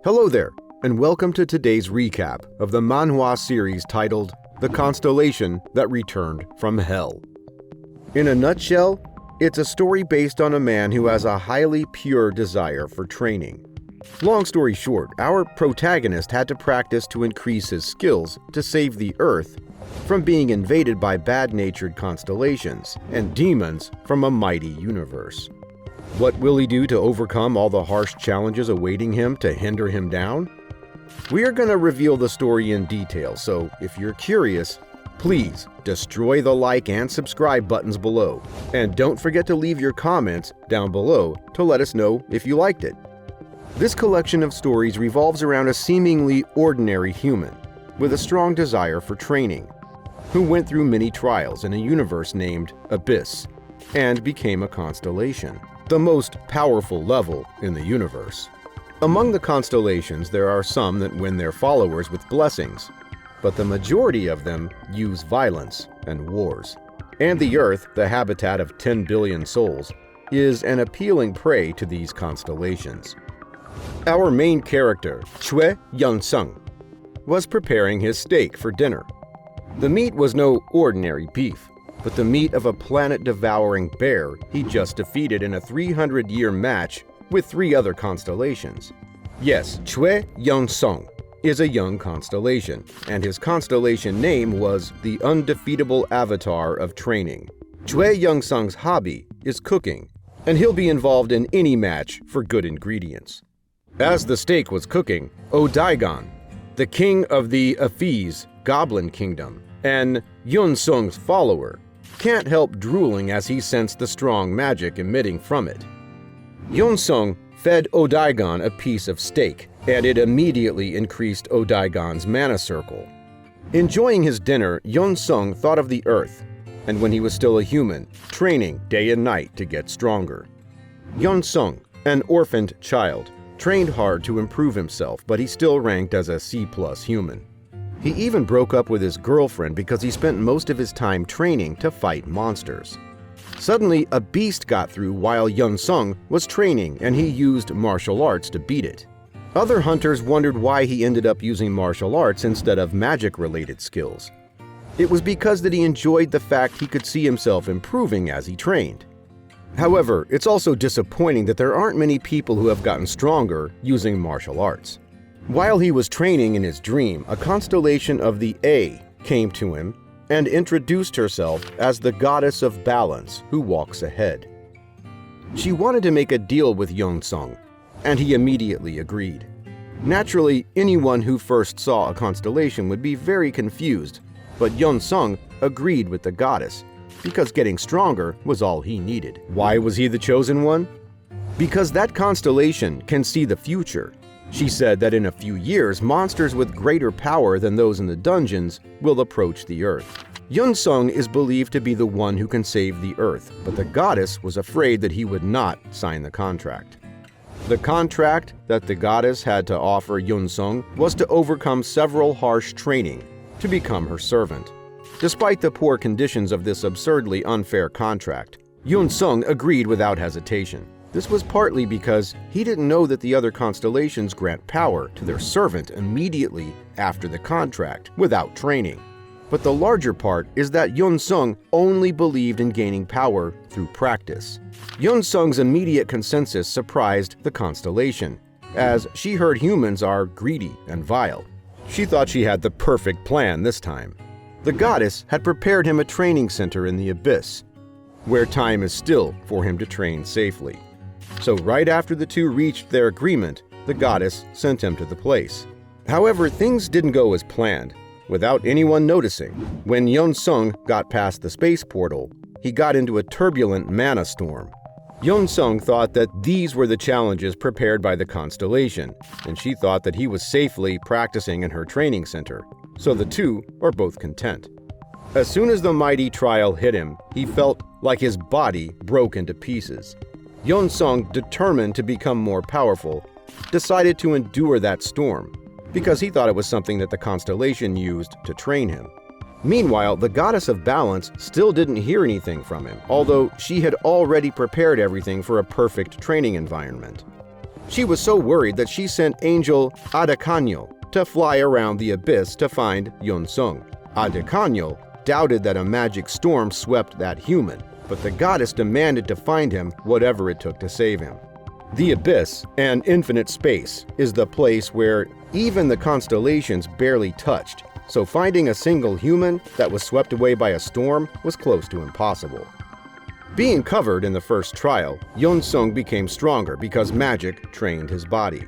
Hello there, and welcome to today's recap of the manhwa series titled The Constellation That Returned from Hell. In a nutshell, it's a story based on a man who has a highly pure desire for training. Long story short, our protagonist had to practice to increase his skills to save the Earth from being invaded by bad-natured constellations and demons from a mighty universe. What will he do to overcome all the harsh challenges awaiting him to hinder him down? We are going to reveal the story in detail, so if you're curious, please destroy the like and subscribe buttons below. And don't forget to leave your comments down below to let us know if you liked it. This collection of stories revolves around a seemingly ordinary human with a strong desire for training, who went through many trials in a universe named Abyss and became a constellation, the most powerful level in the universe. Among the constellations, there are some that win their followers with blessings, but the majority of them use violence and wars. And the Earth, the habitat of 10 billion souls, is an appealing prey to these constellations. Our main character, Chue Yun-sung, was preparing his steak for dinner. The meat was no ordinary beef, but the meat of a planet-devouring bear he just defeated in a 300-year match with 3 other constellations. Yes, Chue Yun-sung is a young constellation, and his constellation name was the undefeatable avatar of training. Chue Yun-sung's hobby is cooking, and he'll be involved in any match for good ingredients. As the steak was cooking, Odaigon, the king of the Aphes Goblin Kingdom, and Yun-sung's follower, can't help drooling as he sensed the strong magic emitting from it. Yun-sung fed Odaigon a piece of steak, and it immediately increased Odaigon's mana circle. Enjoying his dinner, Yun-sung thought of the Earth, and when he was still a human, training day and night to get stronger. Yun-sung, an orphaned child, trained hard to improve himself, but he still ranked as a C+ human. He even broke up with his girlfriend because he spent most of his time training to fight monsters. Suddenly, a beast got through while Yun-sung was training, and he used martial arts to beat it. Other hunters wondered why he ended up using martial arts instead of magic-related skills. It was because that he enjoyed the fact he could see himself improving as he trained. However, it's also disappointing that there aren't many people who have gotten stronger using martial arts. While he was training in his dream, a constellation of the A came to him and introduced herself as the goddess of balance who walks ahead. She wanted to make a deal with Yun-sung, and he immediately agreed. Naturally, anyone who first saw a constellation would be very confused, but Yun-sung agreed with the goddess because getting stronger was all he needed. Why was he the chosen one? Because that constellation can see the future. She said that in a few years, monsters with greater power than those in the dungeons will approach the Earth. Yun-sung is believed to be the one who can save the Earth, but the goddess was afraid that he would not sign the contract. The contract that the goddess had to offer Yun-sung was to overcome several harsh training to become her servant. Despite the poor conditions of this absurdly unfair contract, Yun-sung agreed without hesitation. This was partly because he didn't know that the other constellations grant power to their servant immediately after the contract without training. But the larger part is that Yun-sung only believed in gaining power through practice. Yun-sung's immediate consensus surprised the constellation, as she heard humans are greedy and vile. She thought she had the perfect plan this time. The goddess had prepared him a training center in the Abyss, where time is still for him to train safely. So right after the two reached their agreement, the goddess sent him to the place. However, things didn't go as planned. Without anyone noticing, when Yun-sung got past the space portal, he got into a turbulent mana storm. Yun-sung thought that these were the challenges prepared by the constellation, and she thought that he was safely practicing in her training center, so the two are both content. As soon as the mighty trial hit him, he felt like his body broke into pieces. Yun-sung, determined to become more powerful, decided to endure that storm because he thought it was something that the constellation used to train him. Meanwhile, the goddess of balance still didn't hear anything from him, although she had already prepared everything for a perfect training environment. She was so worried that she sent Angel Adekanyo to fly around the abyss to find Yeon-sung. Adekanyo doubted that a magic storm swept that human, but the goddess demanded to find him whatever it took to save him. The abyss, and infinite space, is the place where even the constellations barely touched, so finding a single human that was swept away by a storm was close to impossible. Being covered in the first trial, Yeon-sung became stronger because magic trained his body.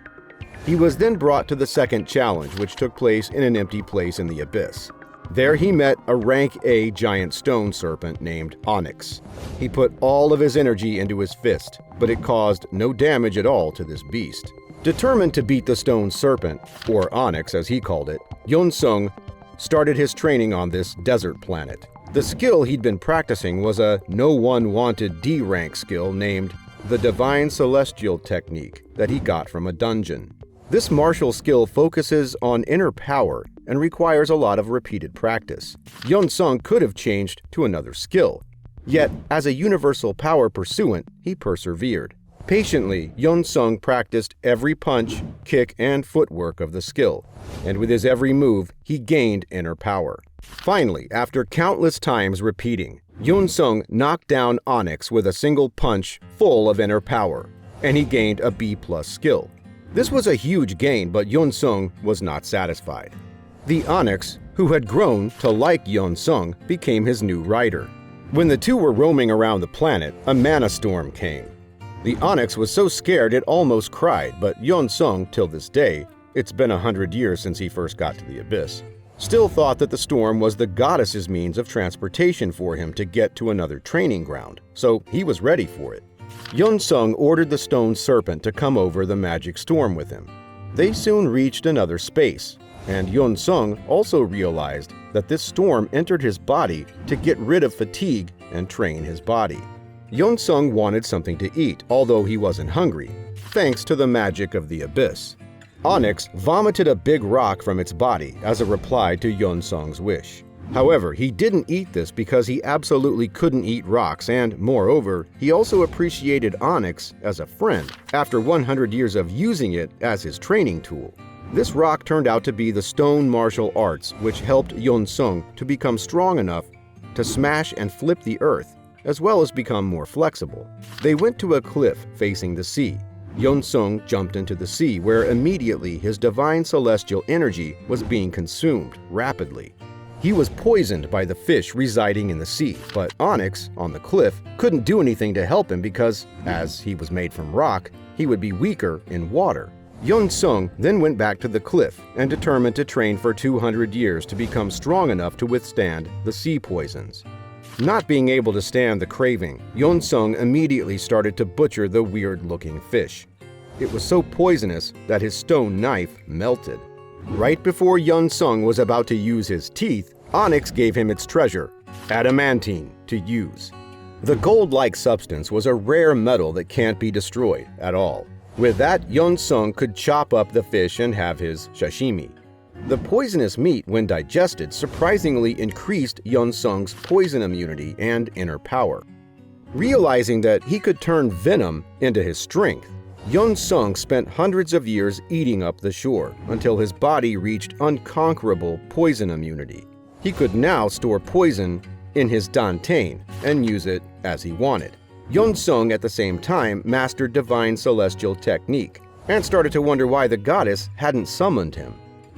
He was then brought to the second challenge, which took place in an empty place in the abyss. There he met a rank A giant stone serpent named Onyx. He put all of his energy into his fist, but it caused no damage at all to this beast. Determined to beat the stone serpent, or Onyx as he called it, Yeon-sung started his training on this desert planet. The skill he'd been practicing was a no-one-wanted D-rank skill named the Divine Celestial Technique that he got from a dungeon. This martial skill focuses on inner power and requires a lot of repeated practice. Yeon-sung could have changed to another skill. Yet, as a universal power pursuant, he persevered. Patiently, Yeon-sung practiced every punch, kick, and footwork of the skill, and with his every move, he gained inner power. Finally, after countless times repeating, Yeon-sung knocked down Onyx with a single punch full of inner power, and he gained a B+ skill. This was a huge gain, but Yeon-sung was not satisfied. The Onyx, who had grown to like Yeon-sung, became his new rider. When the two were roaming around the planet, a mana storm came. The Onyx was so scared it almost cried, but Yeon-sung, till this day, it's been 100 years since he first got to the abyss, still thought that the storm was the goddess's means of transportation for him to get to another training ground, so he was ready for it. Yeon-sung ordered the stone serpent to come over the magic storm with him. They soon reached another space, and Yeon-sung also realized that this storm entered his body to get rid of fatigue and train his body. Yeon-sung wanted something to eat, although he wasn't hungry, thanks to the magic of the abyss. Onyx vomited a big rock from its body as a reply to Yeon-sung's wish. However, he didn't eat this because he absolutely couldn't eat rocks, and moreover, he also appreciated Onyx as a friend after 100 years of using it as his training tool. This rock turned out to be the stone martial arts, which helped Yeon-sung to become strong enough to smash and flip the earth, as well as become more flexible. They went to a cliff facing the sea. Yeon-sung jumped into the sea, where immediately his divine celestial energy was being consumed rapidly. He was poisoned by the fish residing in the sea, but Onyx, on the cliff, couldn't do anything to help him because, as he was made from rock, he would be weaker in water. Yeon-sung then went back to the cliff and determined to train for 200 years to become strong enough to withstand the sea poisons. Not being able to stand the craving, Yeon-sung immediately started to butcher the weird-looking fish. It was so poisonous that his stone knife melted. Right before Yeon-sung was about to use his teeth, Onyx gave him its treasure, adamantine, to use. The gold-like substance was a rare metal that can't be destroyed at all. With that, Yeon-sung could chop up the fish and have his sashimi. The poisonous meat, when digested, surprisingly increased Yeon-sung's poison immunity and inner power. Realizing that he could turn venom into his strength, Yeon-sung spent hundreds of years eating up the shore until his body reached unconquerable poison immunity. He could now store poison in his dantain and use it as he wanted. Yeon-sung at the same time mastered divine celestial technique and started to wonder why the goddess hadn't summoned him.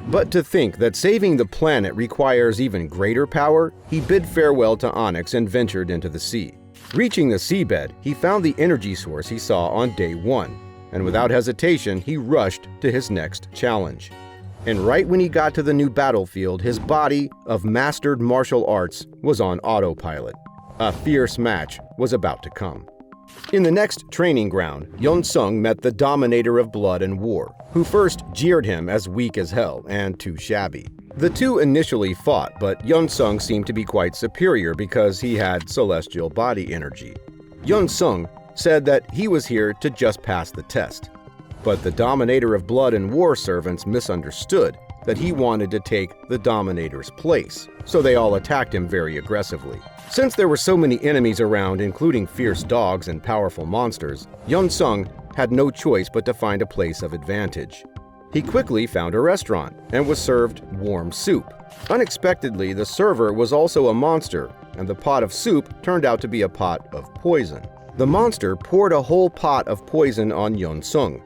But to think that saving the planet requires even greater power, he bid farewell to Onyx and ventured into the sea. Reaching the seabed, he found the energy source he saw on day 1, and without hesitation, he rushed to his next challenge. And right when he got to the new battlefield, his body of mastered martial arts was on autopilot. A fierce match was about to come. In the next training ground, Yeon-sung met the Dominator of Blood and War, who first jeered him as weak as hell and too shabby. The two initially fought, but Yeon-sung seemed to be quite superior because he had celestial body energy. Yeon-sung said that he was here to just pass the test. But the Dominator of Blood and War servants misunderstood that he wanted to take the Dominator's place, so they all attacked him very aggressively. Since there were so many enemies around, including fierce dogs and powerful monsters, Yeon-sung had no choice but to find a place of advantage. He quickly found a restaurant and was served warm soup. Unexpectedly, the server was also a monster, and the pot of soup turned out to be a pot of poison. The monster poured a whole pot of poison on Yeon-sung.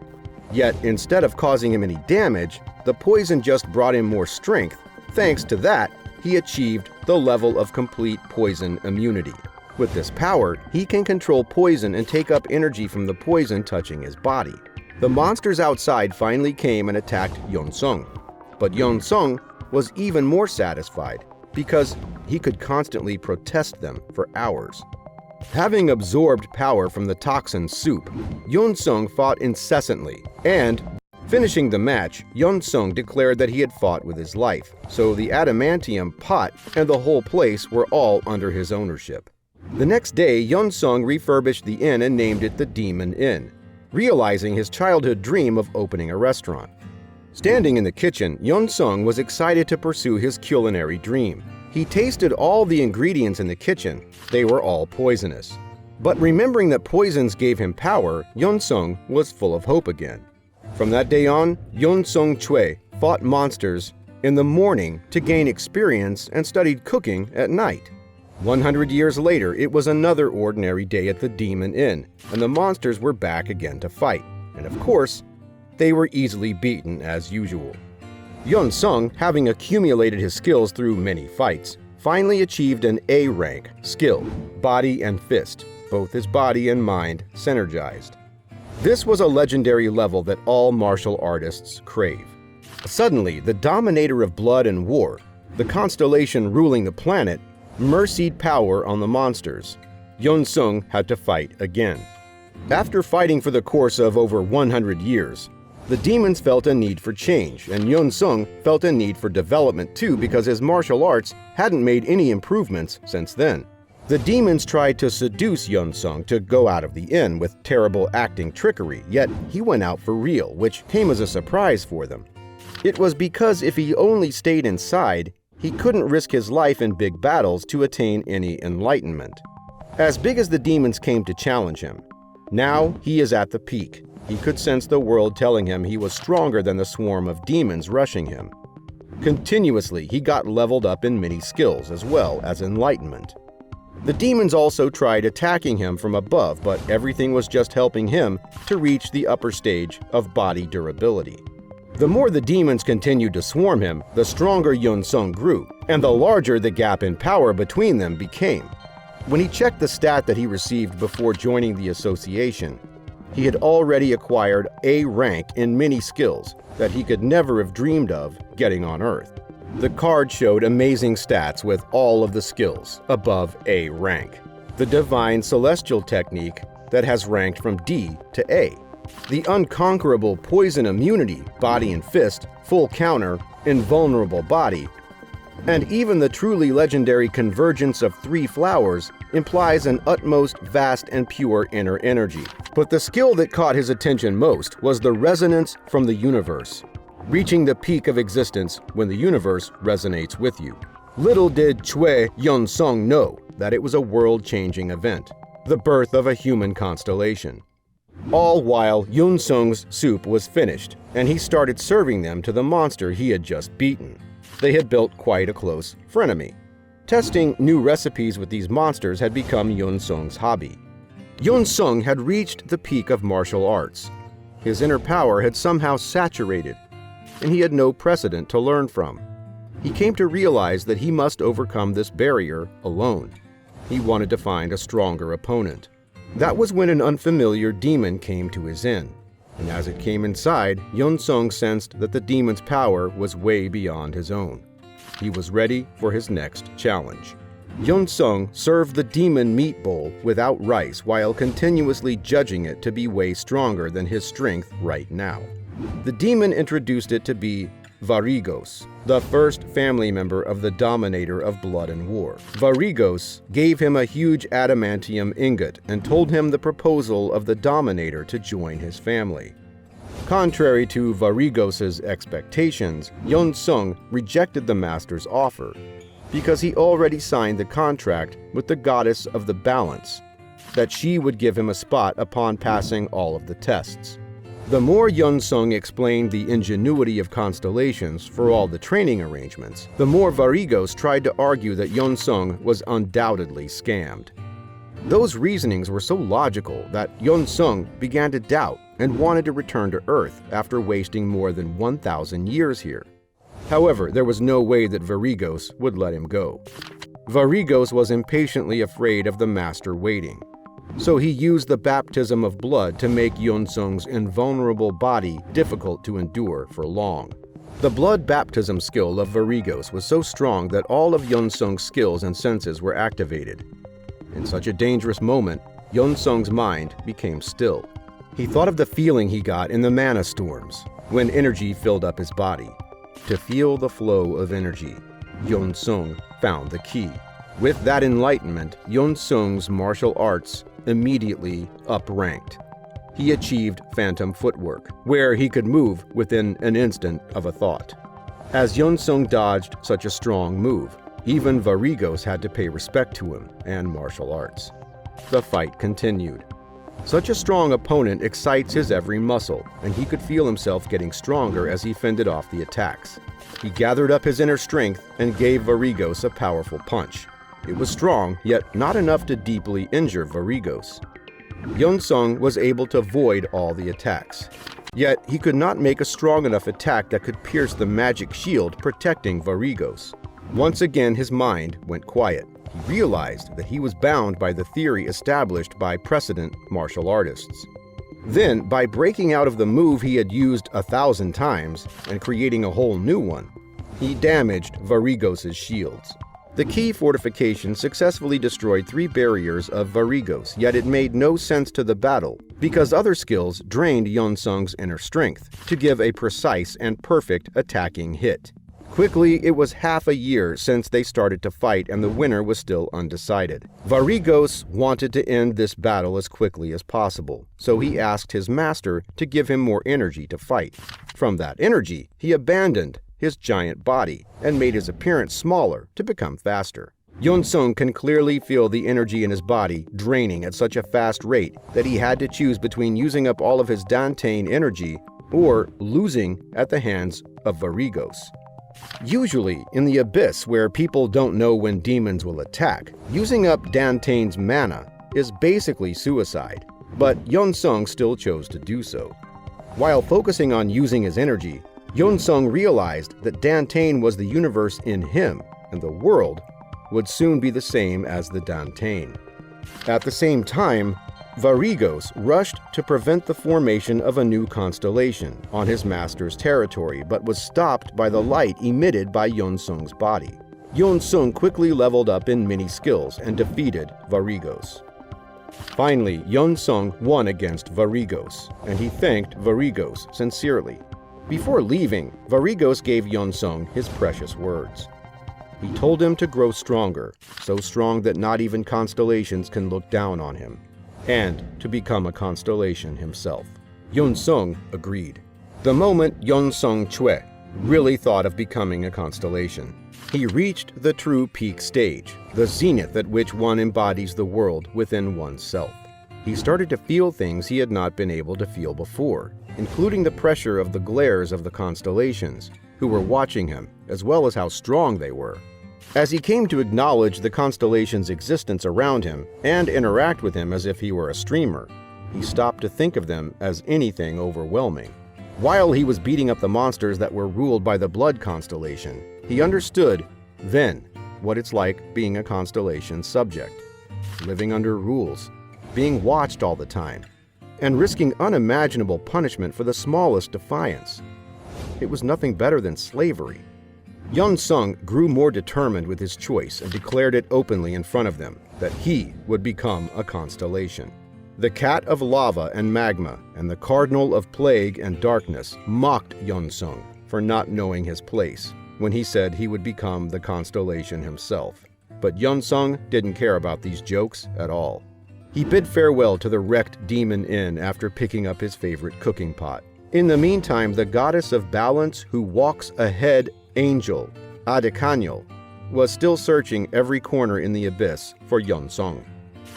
Yet, instead of causing him any damage, the poison just brought him more strength. Thanks to that, he achieved the level of complete poison immunity. With this power, he can control poison and take up energy from the poison touching his body. The monsters outside finally came and attacked Yeon-sung. But Yeon-sung was even more satisfied because he could constantly protest them for hours. Having absorbed power from the toxin soup, Yeon-sung fought incessantly, and finishing the match, Yeon-sung declared that he had fought with his life, so the adamantium pot and the whole place were all under his ownership. The next day, Yeon-sung refurbished the inn and named it the Demon Inn, realizing his childhood dream of opening a restaurant. Standing in the kitchen, Yeon-sung was excited to pursue his culinary dream. He tasted all the ingredients in the kitchen. They were all poisonous. But remembering that poisons gave him power, Yeon-sung was full of hope again. From that day on, Yeon-sung Choi fought monsters in the morning to gain experience and studied cooking at night. 100 years later, it was another ordinary day at the Demon Inn, and the monsters were back again to fight. And of course, they were easily beaten as usual. Yeon-sung, having accumulated his skills through many fights, finally achieved an A rank skill, body and fist, both his body and mind synergized. This was a legendary level that all martial artists crave. Suddenly, the Dominator of blood and war, the constellation ruling the planet, mercied power on the monsters. Yeon-sung had to fight again. After fighting for the course of over 100 years, the demons felt a need for change, and Yeon-sung felt a need for development too because his martial arts hadn't made any improvements since then. The demons tried to seduce Yeon-sung to go out of the inn with terrible acting trickery, yet he went out for real, which came as a surprise for them. It was because if he only stayed inside, he couldn't risk his life in big battles to attain any enlightenment. As big as the demons came to challenge him, now he is at the peak. He could sense the world telling him he was stronger than the swarm of demons rushing him. Continuously, he got leveled up in many skills as well as enlightenment. The demons also tried attacking him from above, but everything was just helping him to reach the upper stage of body durability. The more the demons continued to swarm him, the stronger Yeon-sung grew, and the larger the gap in power between them became. When he checked the stat that he received before joining the association, he had already acquired A rank in many skills that he could never have dreamed of getting on Earth. The card showed amazing stats with all of the skills above A rank. The Divine Celestial Technique that has ranked from D to A. The Unconquerable Poison Immunity, Body and Fist, Full Counter, Invulnerable Body, and even the truly legendary Convergence of 3 Flowers implies an utmost vast and pure inner energy. But the skill that caught his attention most was the Resonance from the Universe, reaching the peak of existence when the universe resonates with you. Little did Choi Yeon-sung know that it was a world-changing event, the birth of a human constellation. All while Yeon-sung's soup was finished, and he started serving them to the monster he had just beaten. They had built quite a close frenemy. Testing new recipes with these monsters had become Yeon-sung's hobby. Yeon-sung had reached the peak of martial arts. His inner power had somehow saturated, and he had no precedent to learn from. He came to realize that he must overcome this barrier alone. He wanted to find a stronger opponent. That was when an unfamiliar demon came to his inn, and as it came inside, Yeon-sung sensed that the demon's power was way beyond his own. He was ready for his next challenge. Yeon-sung served the demon meat bowl without rice while continuously judging it to be way stronger than his strength right now. The demon introduced it to be Varigos, the first family member of the Dominator of Blood and War. Varigos gave him a huge adamantium ingot and told him the proposal of the Dominator to join his family. Contrary to Varigos' expectations, Yeon Sung rejected the master's offer because he already signed the contract with the goddess of the balance that she would give him a spot upon passing all of the tests. The more Yeon Sung explained the ingenuity of constellations for all the training arrangements, the more Varigos tried to argue that Yeon Sung was undoubtedly scammed. Those reasonings were so logical that Yeon Sung began to doubt and wanted to return to Earth after wasting more than 1,000 years here. However, there was no way that Varigos would let him go. Varigos was impatiently afraid of the master waiting, so he used the baptism of blood to make Yeon Sung's invulnerable body difficult to endure for long. The blood baptism skill of Varigos was so strong that all of Yeon Sung's skills and senses were activated. In such a dangerous moment, Yeon Sung's mind became still. He thought of the feeling he got in the mana storms, when energy filled up his body. To feel the flow of energy, Yeon Sung found the key. With that enlightenment, Yeon Sung's martial arts immediately upranked. He achieved phantom footwork, where he could move within an instant of a thought. As Yeon Sung dodged such a strong move, even Varigos had to pay respect to him and martial arts. The fight continued. Such a strong opponent excites his every muscle, and he could feel himself getting stronger as he fended off the attacks. He gathered up his inner strength and gave Varigos a powerful punch. It was strong, yet not enough to deeply injure Varigos. Yeon Sung was able to avoid all the attacks. Yet he could not make a strong enough attack that could pierce the magic shield protecting Varigos. Once again, his mind went quiet. He realized that he was bound by the theory established by precedent martial artists. Then, by breaking out of the move he had used 1,000 times and creating a whole new one, he damaged Varigos' shields. The key fortification successfully destroyed 3 barriers of Varigos, yet it made no sense to the battle because other skills drained Yeon Sung's inner strength to give a precise and perfect attacking hit. Quickly, it was half a year since they started to fight and the winner was still undecided. Varigos wanted to end this battle as quickly as possible, so he asked his master to give him more energy to fight. From that energy, he abandoned his giant body and made his appearance smaller to become faster. Yeon Sung can clearly feel the energy in his body draining at such a fast rate that he had to choose between using up all of his Dantean energy or losing at the hands of Varigos. Usually, in the abyss where people don't know when demons will attack, using up Dantean's mana is basically suicide, but Yeon Sung still chose to do so. While focusing on using his energy, Yeon Sung realized that Dantean was the universe in him, and the world would soon be the same as the Dantean. At the same time, Varigos rushed to prevent the formation of a new constellation on his master's territory, but was stopped by the light emitted by Yeon Sung's body. Yeon Sung quickly leveled up in many skills and defeated Varigos. Finally, Yeon Sung won against Varigos, and he thanked Varigos sincerely. Before leaving, Varigos gave Yeon Sung his precious words. He told him to grow stronger, so strong that not even constellations can look down on him, and to become a constellation himself. Yeon Sung agreed. The moment Yeon Sung Chue really thought of becoming a constellation, he reached the true peak stage, the zenith at which one embodies the world within oneself. He started to feel things he had not been able to feel before, including the pressure of the glares of the constellations, who were watching him, as well as how strong they were. As he came to acknowledge the constellation's existence around him and interact with him as if he were a streamer, he stopped to think of them as anything overwhelming. While he was beating up the monsters that were ruled by the blood constellation, he understood then what it's like being a constellation subject, living under rules, being watched all the time, and risking unimaginable punishment for the smallest defiance. It was nothing better than slavery. Yeon Sung grew more determined with his choice and declared it openly in front of them that he would become a constellation. The cat of lava and magma and the cardinal of plague and darkness mocked Yeon Sung for not knowing his place when he said he would become the constellation himself. But Yeon Sung didn't care about these jokes at all. He bid farewell to the wrecked Demon Inn after picking up his favorite cooking pot. In the meantime, the goddess of balance who walks ahead, Angel, Adekanyo, was still searching every corner in the abyss for Yeonsung.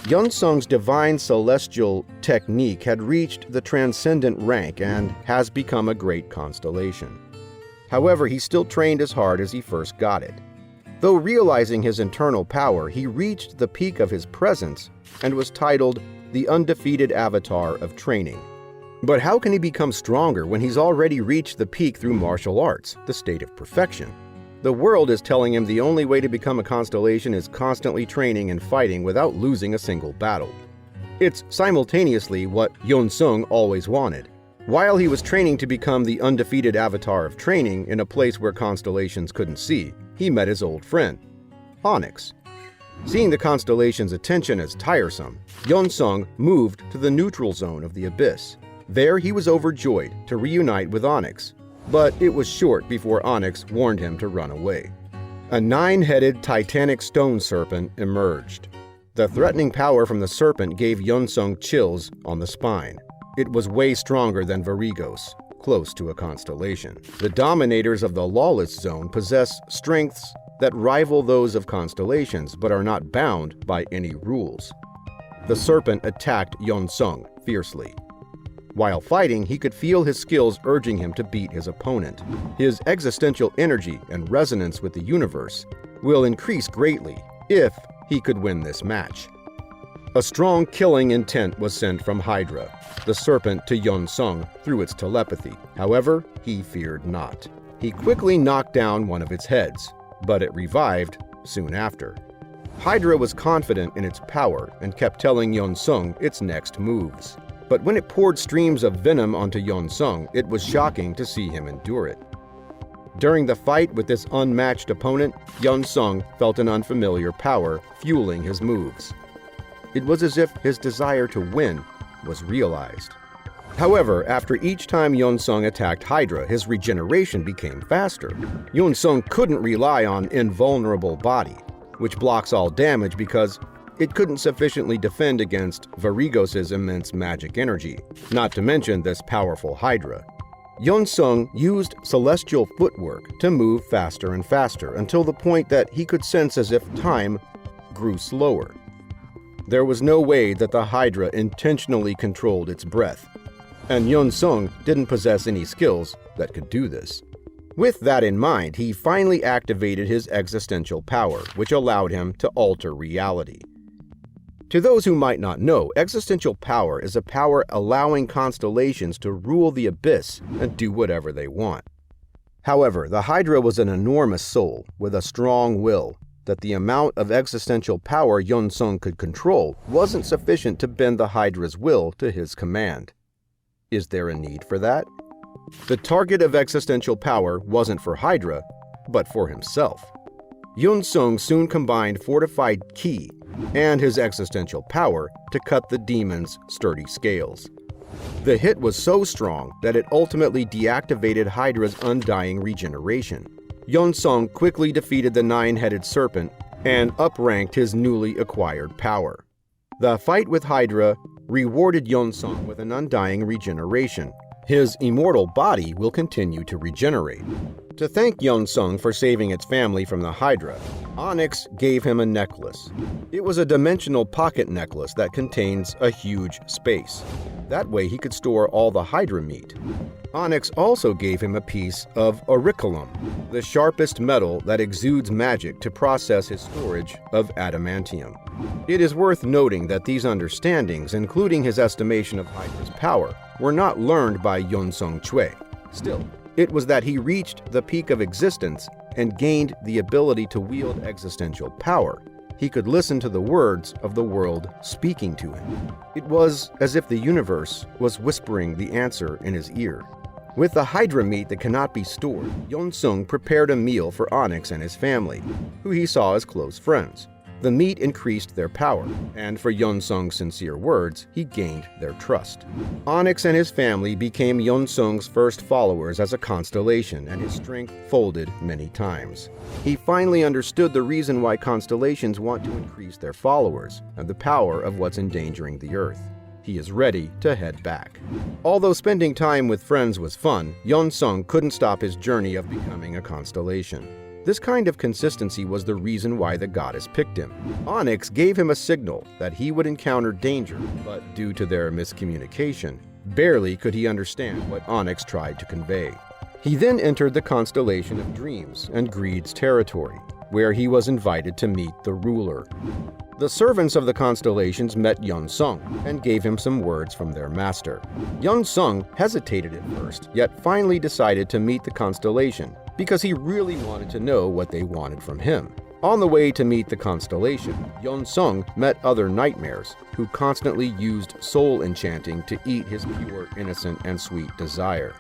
Yeonsung's divine celestial technique had reached the transcendent rank and has become a great constellation. However, he still trained as hard as he first got it. Though realizing his internal power, he reached the peak of his presence and was titled the undefeated avatar of training. But how can he become stronger when he's already reached the peak through martial arts, the state of perfection? The world is telling him the only way to become a constellation is constantly training and fighting without losing a single battle. It's simultaneously what Yeonsung always wanted. While he was training to become the undefeated avatar of training in a place where constellations couldn't see, he met his old friend, Onyx. Seeing the constellation's attention as tiresome, Yeonsung moved to the neutral zone of the abyss. There he was overjoyed to reunite with Onyx, but it was short before Onyx warned him to run away. A 9-headed titanic stone serpent emerged. The threatening power from the serpent gave Yeonsung chills on the spine. It was way stronger than Varigos, close to a constellation. The dominators of the lawless zone possess strengths that rival those of constellations but are not bound by any rules. The serpent attacked Yeonsung fiercely. While fighting, he could feel his skills urging him to beat his opponent. His existential energy and resonance with the universe will increase greatly if he could win this match. A strong killing intent was sent from Hydra, the serpent, to Yeonsung through its telepathy. However, he feared not. He quickly knocked down one of its heads, but it revived soon after. Hydra was confident in its power and kept telling Yeonsung its next moves. But when it poured streams of venom onto Yeonsung, it was shocking to see him endure it. During the fight with this unmatched opponent, Yeonsung felt an unfamiliar power fueling his moves. It was as if his desire to win was realized. However, after each time Yeonsung attacked Hydra, his regeneration became faster. Yeonsung couldn't rely on invulnerable body, which blocks all damage because it couldn't sufficiently defend against Varigos' immense magic energy, not to mention this powerful Hydra. Yeonsung used celestial footwork to move faster and faster until the point that he could sense as if time grew slower. There was no way that the Hydra intentionally controlled its breath, and Yeonsung didn't possess any skills that could do this. With that in mind, he finally activated his existential power, which allowed him to alter reality. To those who might not know, existential power is a power allowing constellations to rule the abyss and do whatever they want. However, the Hydra was an enormous soul with a strong will that the amount of existential power Yeonsung could control wasn't sufficient to bend the Hydra's will to his command. Is there a need for that? The target of existential power wasn't for Hydra, but for himself. Yeonsung soon combined fortified ki and his existential power to cut the demon's sturdy scales. The hit was so strong that it ultimately deactivated Hydra's undying regeneration. Yeonsung quickly defeated the 9-headed serpent and upranked his newly acquired power. The fight with Hydra rewarded Yeonsung with an undying regeneration. His immortal body will continue to regenerate. To thank Yeonsung for saving its family from the Hydra, Onyx gave him a necklace. It was a dimensional pocket necklace that contains a huge space. That way he could store all the Hydra meat. Onyx also gave him a piece of auriculum, the sharpest metal that exudes magic to process his storage of adamantium. It is worth noting that these understandings, including his estimation of Hydra's power, were not learned by Yeonsung Chue. Still, it was that he reached the peak of existence and gained the ability to wield existential power. He could listen to the words of the world speaking to him. It was as if the universe was whispering the answer in his ear. With the Hydra meat that cannot be stored, Yeonsung prepared a meal for Onyx and his family, who he saw as close friends. The meat increased their power, and for Yeonsung's sincere words, he gained their trust. Onyx and his family became Yeonsung's first followers as a constellation, and his strength folded many times. He finally understood the reason why constellations want to increase their followers, and the power of what's endangering the Earth. he is ready to head back. Although spending time with friends was fun, Yeon-sung couldn't stop his journey of becoming a constellation. This kind of consistency was the reason why the goddess picked him. Onyx gave him a signal that he would encounter danger, but due to their miscommunication, barely could he understand what Onyx tried to convey. He then entered the constellation of Dreams and Greed's territory, where he was invited to meet the ruler. The servants of the constellations met Yeon-sung and gave him some words from their master. Yeon-sung hesitated at first, yet finally decided to meet the constellation because he really wanted to know what they wanted from him. On the way to meet the constellation, Yeon-sung met other nightmares who constantly used soul enchanting to eat his pure, innocent, and sweet desire.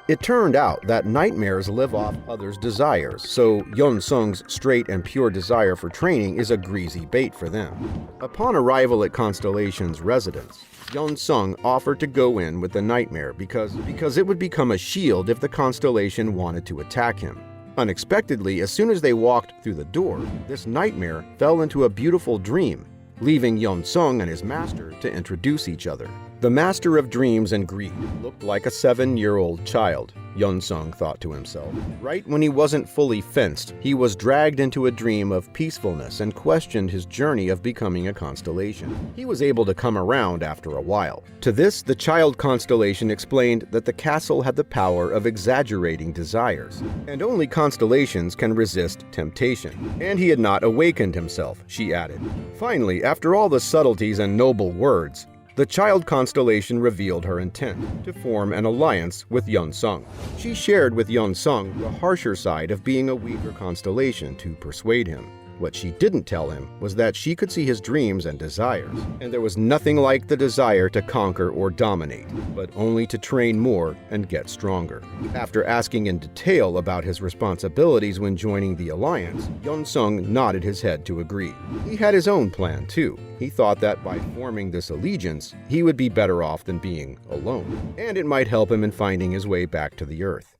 It turned out that nightmares live off others' desires, so Yeon-sung's straight and pure desire for training is a greasy bait for them. Upon arrival at Constellation's residence, Yeon-sung offered to go in with the nightmare because it would become a shield if the constellation wanted to attack him. Unexpectedly, as soon as they walked through the door, this nightmare fell into a beautiful dream, leaving Yeon-sung and his master to introduce each other. The master of dreams and greed looked like a 7-year-old child, Yeon-sung thought to himself. Right when he wasn't fully fenced, he was dragged into a dream of peacefulness and questioned his journey of becoming a constellation. He was able to come around after a while. To this, the child constellation explained that the castle had the power of exaggerating desires, and only constellations can resist temptation. And he had not awakened himself, she added. Finally, after all the subtleties and noble words, the child constellation revealed her intent to form an alliance with Yeon-sung. She shared with Yeon-sung the harsher side of being a weaker constellation to persuade him. What she didn't tell him was that she could see his dreams and desires, and there was nothing like the desire to conquer or dominate, but only to train more and get stronger. After asking in detail about his responsibilities when joining the alliance, Yeon-sung nodded his head to agree. He had his own plan too. He thought that by forming this allegiance, he would be better off than being alone, and it might help him in finding his way back to the Earth.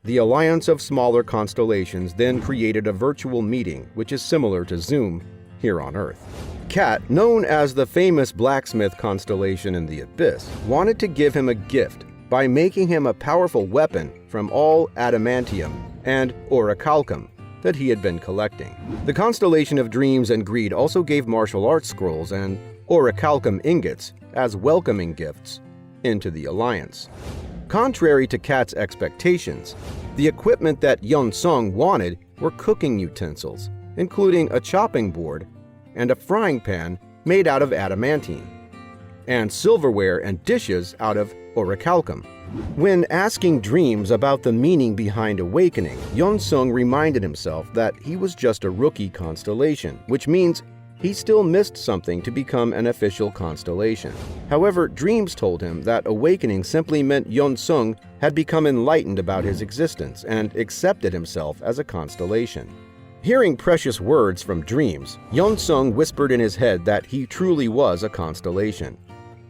The alliance of smaller constellations then created a virtual meeting, which is similar to Zoom here on Earth. Cat, known as the famous blacksmith constellation in the Abyss, wanted to give him a gift by making him a powerful weapon from all adamantium and orichalcum that he had been collecting. The constellation of Dreams and Greed also gave martial arts scrolls and orichalcum ingots as welcoming gifts into the alliance. Contrary to Cat's expectations, the equipment that Yeon-sung wanted were cooking utensils, including a chopping board and a frying pan made out of adamantine, and silverware and dishes out of orichalcum. When asking Dreams about the meaning behind awakening, Yeon-sung reminded himself that he was just a rookie constellation, which means he still missed something to become an official constellation. However, Dreams told him that awakening simply meant Yeon-sung had become enlightened about his existence and accepted himself as a constellation. Hearing precious words from Dreams, Yeon-sung whispered in his head that he truly was a constellation.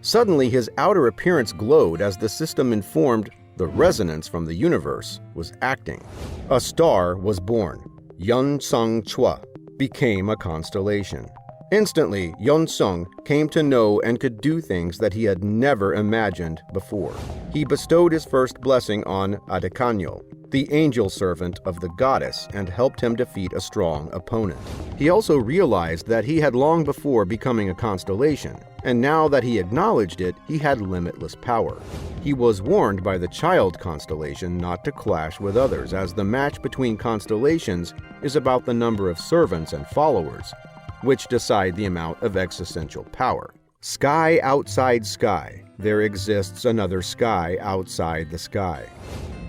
Suddenly, his outer appearance glowed as the system informed the resonance from the universe was acting. A star was born. Yeon-sung Chwa became a constellation. Instantly, Yeon-sung came to know and could do things that he had never imagined before. He bestowed his first blessing on Adekanyo, the angel servant of the goddess, and helped him defeat a strong opponent. He also realized that he had long before becoming a constellation, and now that he acknowledged it, he had limitless power. He was warned by the child constellation not to clash with others, as the match between constellations is about the number of servants and followers, which decide the amount of existential power. Sky outside sky, there exists another sky outside the sky.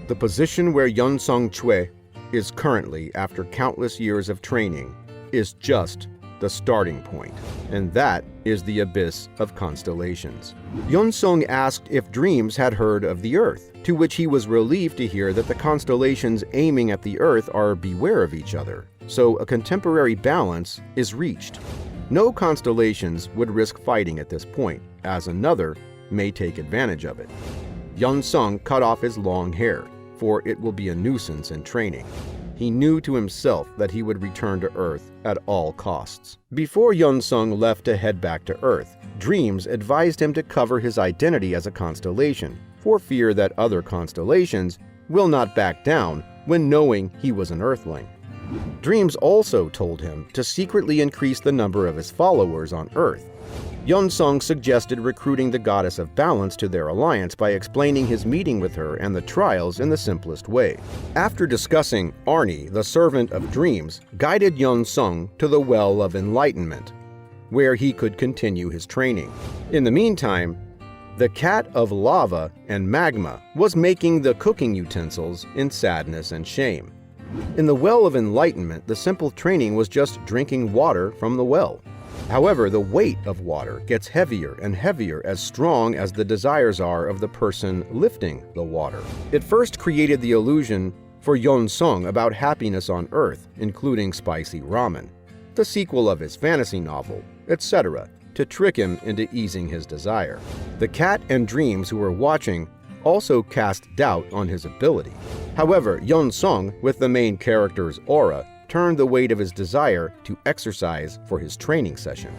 The position where Yeon-sung Chue is currently, after countless years of training, is just the starting point, and that is the abyss of constellations. Yeon-sung asked if Dreams had heard of the Earth, to which he was relieved to hear that the constellations aiming at the Earth are beware of each other, so a contemporary balance is reached. No constellations would risk fighting at this point, as another may take advantage of it. Yeon-sung cut off his long hair, for it will be a nuisance in training. He knew to himself that he would return to Earth at all costs. Before Yeon-sung left to head back to Earth, Dreams advised him to cover his identity as a constellation, for fear that other constellations will not back down when knowing he was an Earthling. Dreams also told him to secretly increase the number of his followers on Earth. Yeon-sung suggested recruiting the goddess of balance to their alliance by explaining his meeting with her and the trials in the simplest way. After discussing, Arnie, the servant of Dreams, guided Yeon-sung to the Well of Enlightenment, where he could continue his training. In the meantime, the cat of lava and magma was making the cooking utensils in sadness and shame. In the Well of Enlightenment, the simple training was just drinking water from the well. However, the weight of water gets heavier and heavier as strong as the desires are of the person lifting the water. It first created the illusion for Yeon-sung about happiness on Earth, including spicy ramen, the sequel of his fantasy novel, etc., to trick him into easing his desire. The cat and Dreams who were watching also cast doubt on his ability. However, Yeon-sung, with the main character's aura, turned the weight of his desire to exercise for his training session.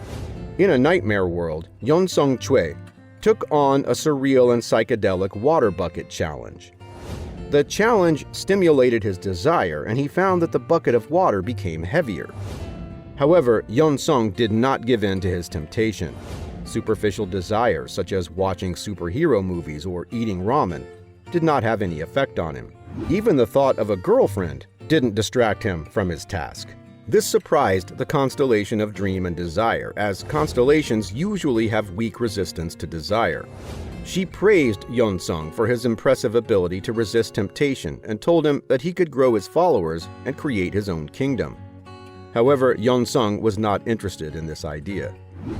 In a nightmare world, Yeon-sung Choi took on a surreal and psychedelic water bucket challenge. The challenge stimulated his desire, and he found that the bucket of water became heavier. However, Yeon-sung did not give in to his temptation. Superficial desires, such as watching superhero movies or eating ramen, did not have any effect on him. Even the thought of a girlfriend didn't distract him from his task. This surprised the constellation of Dream and Desire, as constellations usually have weak resistance to desire. She praised Yeon-sung for his impressive ability to resist temptation and told him that he could grow his followers and create his own kingdom. However, Yeon-sung was not interested in this idea.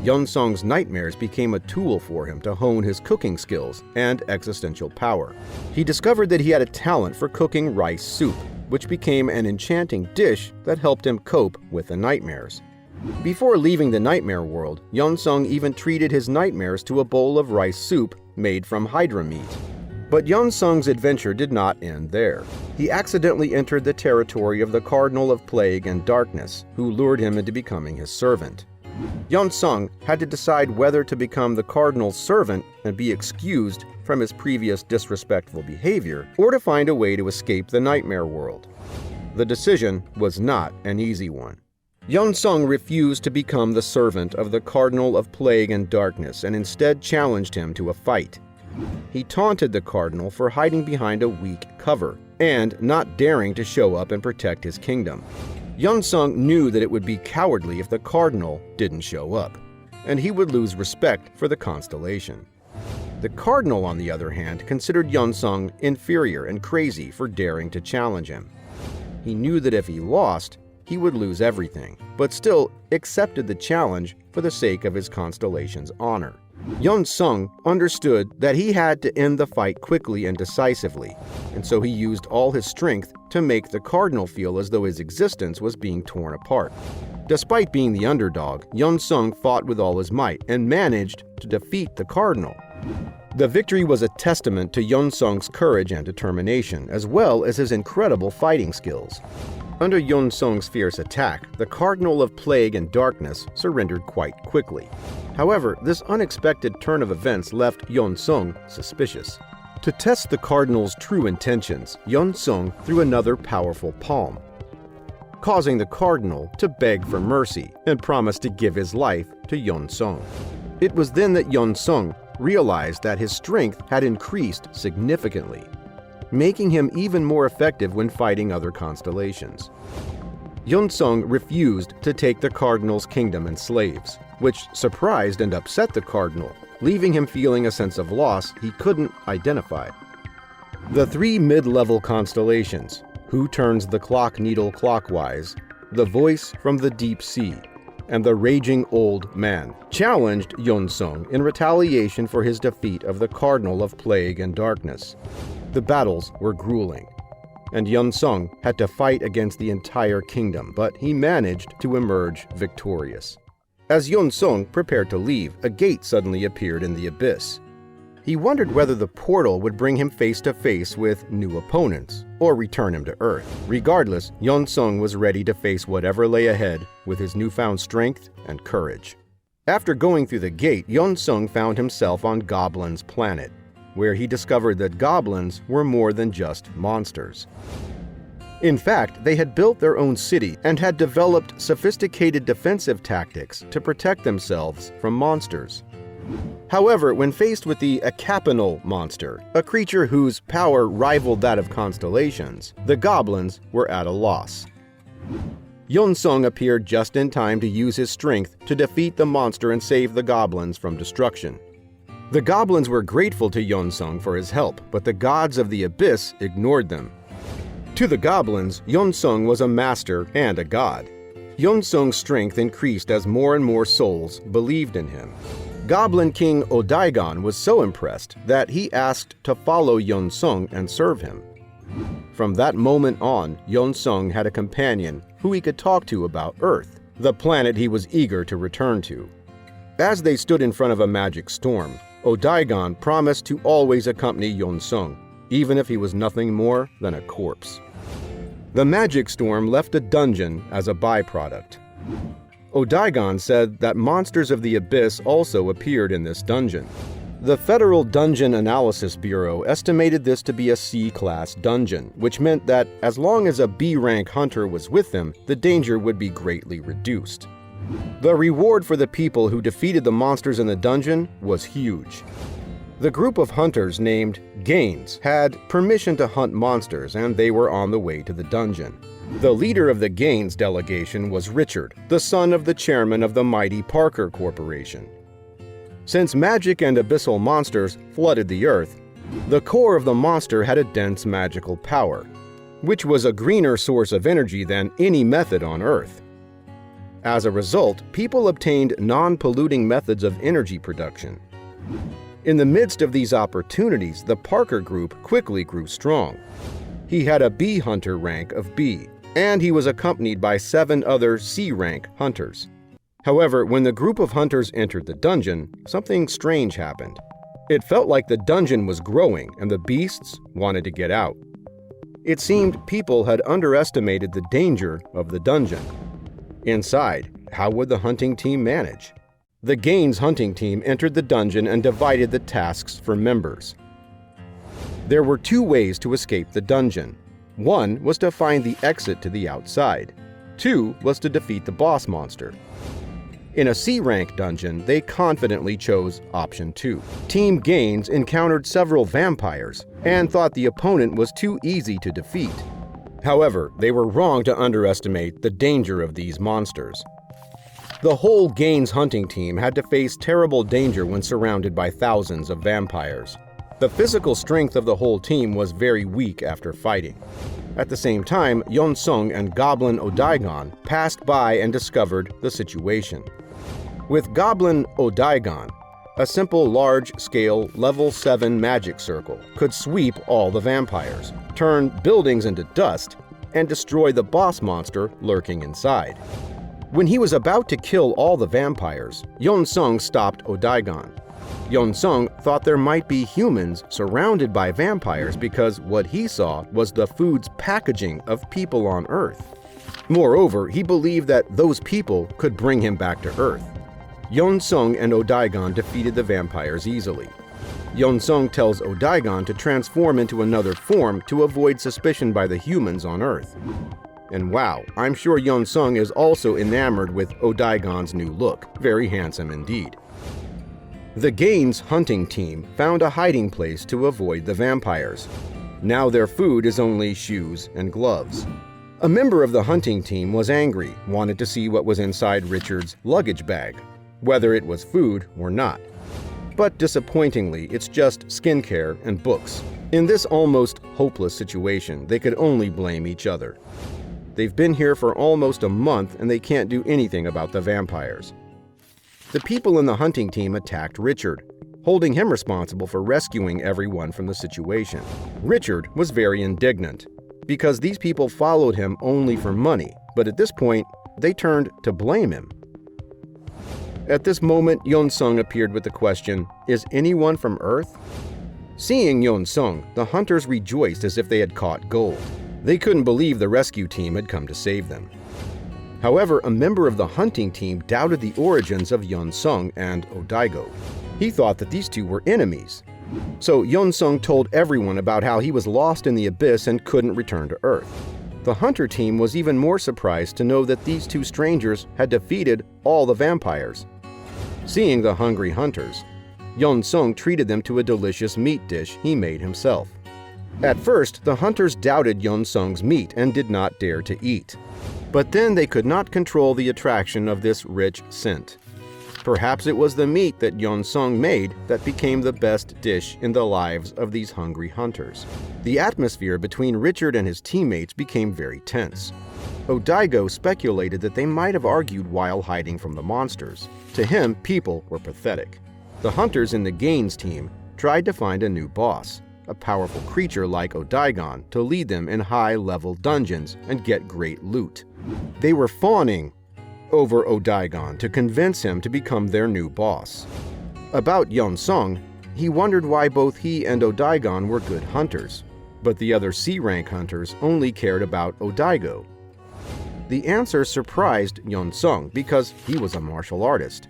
Yeon-sung's nightmares became a tool for him to hone his cooking skills and existential power. He discovered that he had a talent for cooking rice soup, which became an enchanting dish that helped him cope with the nightmares. Before leaving the nightmare world, Yeon-sung even treated his nightmares to a bowl of rice soup made from hydra meat. But Yeon-sung's adventure did not end there. He accidentally entered the territory of the Cardinal of Plague and Darkness, who lured him into becoming his servant. Yeon-sung had to decide whether to become the Cardinal's servant and be excused from his previous disrespectful behavior, or to find a way to escape the nightmare world. The decision was not an easy one. Yeon-sung refused to become the servant of the Cardinal of Plague and Darkness and instead challenged him to a fight. He taunted the Cardinal for hiding behind a weak cover and not daring to show up and protect his kingdom. Yeon-sung knew that it would be cowardly if the Cardinal didn't show up, and he would lose respect for the constellation. The Cardinal, on the other hand, considered Yeon-sung inferior and crazy for daring to challenge him. He knew that if he lost, he would lose everything, but still accepted the challenge for the sake of his constellation's honor. Yeon-sung understood that he had to end the fight quickly and decisively, and so he used all his strength to make the Cardinal feel as though his existence was being torn apart. Despite being the underdog, Yeon-sung fought with all his might and managed to defeat the Cardinal. The victory was a testament to Yeon-sung's courage and determination, as well as his incredible fighting skills. Under Yeon-sung's fierce attack, the Cardinal of Plague and Darkness surrendered quite quickly. However, this unexpected turn of events left Yeon-sung suspicious. To test the Cardinal's true intentions, Yeon-sung threw another powerful palm, causing the Cardinal to beg for mercy and promise to give his life to Yeon-sung. It was then that Yeon-sung realized that his strength had increased significantly, making him even more effective when fighting other constellations. Yeon-sung refused to take the Cardinal's kingdom and slaves, which surprised and upset the Cardinal, leaving him feeling a sense of loss he couldn't identify. The three mid-level constellations, Who Turns the Clock Needle Clockwise, The Voice from the Deep Sea, and the Raging Old Man, challenged Yeon-sung in retaliation for his defeat of the Cardinal of Plague and Darkness. The battles were grueling, and Yeon-sung had to fight against the entire kingdom, but he managed to emerge victorious. As Yeon-sung prepared to leave, a gate suddenly appeared in the abyss. He wondered whether the portal would bring him face to face with new opponents or return him to Earth. Regardless, Yeon-sung was ready to face whatever lay ahead with his newfound strength and courage. After going through the gate, Yeon-sung found himself on Goblin's planet, where he discovered that goblins were more than just monsters. In fact, they had built their own city and had developed sophisticated defensive tactics to protect themselves from monsters. However, when faced with the Acapinal monster, a creature whose power rivaled that of Constellations, the goblins were at a loss. Yeon-sung appeared just in time to use his strength to defeat the monster and save the goblins from destruction. The goblins were grateful to Yeon-sung for his help, but the gods of the abyss ignored them. To the goblins, Yeon-sung was a master and a god. Yeon-sung's strength increased as more and more souls believed in him. Goblin King Odaigon was so impressed that he asked to follow Yeon-sung and serve him. From that moment on, Yeon-sung had a companion who he could talk to about Earth, the planet he was eager to return to. As they stood in front of a magic storm, Odaigon promised to always accompany Yeon-sung, even if he was nothing more than a corpse. The magic storm left a dungeon as a byproduct. Odaigon said that monsters of the abyss also appeared in this dungeon. The Federal Dungeon Analysis Bureau estimated this to be a C-class dungeon, which meant that as long as a B-rank hunter was with them, the danger would be greatly reduced. The reward for the people who defeated the monsters in the dungeon was huge. The group of hunters named Gaines had permission to hunt monsters, and they were on the way to the dungeon. The leader of the Gaines delegation was Richard, the son of the chairman of the mighty Parker Corporation. Since magic and abyssal monsters flooded the earth, the core of the monster had a dense magical power, which was a greener source of energy than any method on Earth. As a result, people obtained non-polluting methods of energy production. In the midst of these opportunities, the Parker Group quickly grew strong. He had a B hunter rank of B, and he was accompanied by 7 other C-rank hunters. However, when the group of hunters entered the dungeon, something strange happened. It felt like the dungeon was growing and the beasts wanted to get out. It seemed people had underestimated the danger of the dungeon. Inside, how would the hunting team manage? The Gaines hunting team entered the dungeon and divided the tasks for members. There were 2 ways to escape the dungeon. 1 was to find the exit to the outside. 2 was to defeat the boss monster. In a C-rank dungeon, they confidently chose option 2. Team Gaines encountered several vampires and thought the opponent was too easy to defeat. However, they were wrong to underestimate the danger of these monsters. The whole Gaines hunting team had to face terrible danger when surrounded by thousands of vampires. The physical strength of the whole team was very weak after fighting. At the same time, Yeon-sung and Goblin Odaigon passed by and discovered the situation. With Goblin Odaigon, a simple large-scale level 7 magic circle could sweep all the vampires, turn buildings into dust, and destroy the boss monster lurking inside. When he was about to kill all the vampires, Yeon-sung stopped Odaigon. Yeon-sung thought there might be humans surrounded by vampires because what he saw was the food's packaging of people on Earth. Moreover, he believed that those people could bring him back to Earth. Yeon-sung and Odaigon defeated the vampires easily. Yeon-sung tells Odaigon to transform into another form to avoid suspicion by the humans on Earth. And wow, I'm sure Yeon-sung is also enamored with Odaigon's new look. Very handsome indeed. The Gaines hunting team found a hiding place to avoid the vampires. Now their food is only shoes and gloves. A member of the hunting team was angry, wanted to see what was inside Richard's luggage bag, whether it was food or not. But disappointingly, it's just skincare and books. In this almost hopeless situation, they could only blame each other. They've been here for almost a month and they can't do anything about the vampires. The people in the hunting team attacked Richard, holding him responsible for rescuing everyone from the situation. Richard was very indignant, because these people followed him only for money, but at this point, they turned to blame him. At this moment, Yeon-sung appeared with the question, "Is anyone from Earth?" Seeing Yeon-sung, the hunters rejoiced as if they had caught gold. They couldn't believe the rescue team had come to save them. However, a member of the hunting team doubted the origins of Yeon-sung and Odaigo. He thought that these two were enemies. So Yeon-sung told everyone about how he was lost in the abyss and couldn't return to Earth. The hunter team was even more surprised to know that these two strangers had defeated all the vampires. Seeing the hungry hunters, Yeon-sung treated them to a delicious meat dish he made himself. At first, the hunters doubted Yeon-sung's meat and did not dare to eat. But then they could not control the attraction of this rich scent. Perhaps it was the meat that Yeon-sung made that became the best dish in the lives of these hungry hunters. The atmosphere between Richard and his teammates became very tense. Odaigo speculated that they might have argued while hiding from the monsters. To him, people were pathetic. The hunters in the Gaines team tried to find a new boss, a powerful creature like Odaigon, to lead them in high-level dungeons and get great loot. They were fawning over Odaigon to convince him to become their new boss. About Yeon-sung, he wondered why both he and Odaigon were good hunters, but the other C-rank hunters only cared about Odaigo. The answer surprised Yeon-sung because he was a martial artist.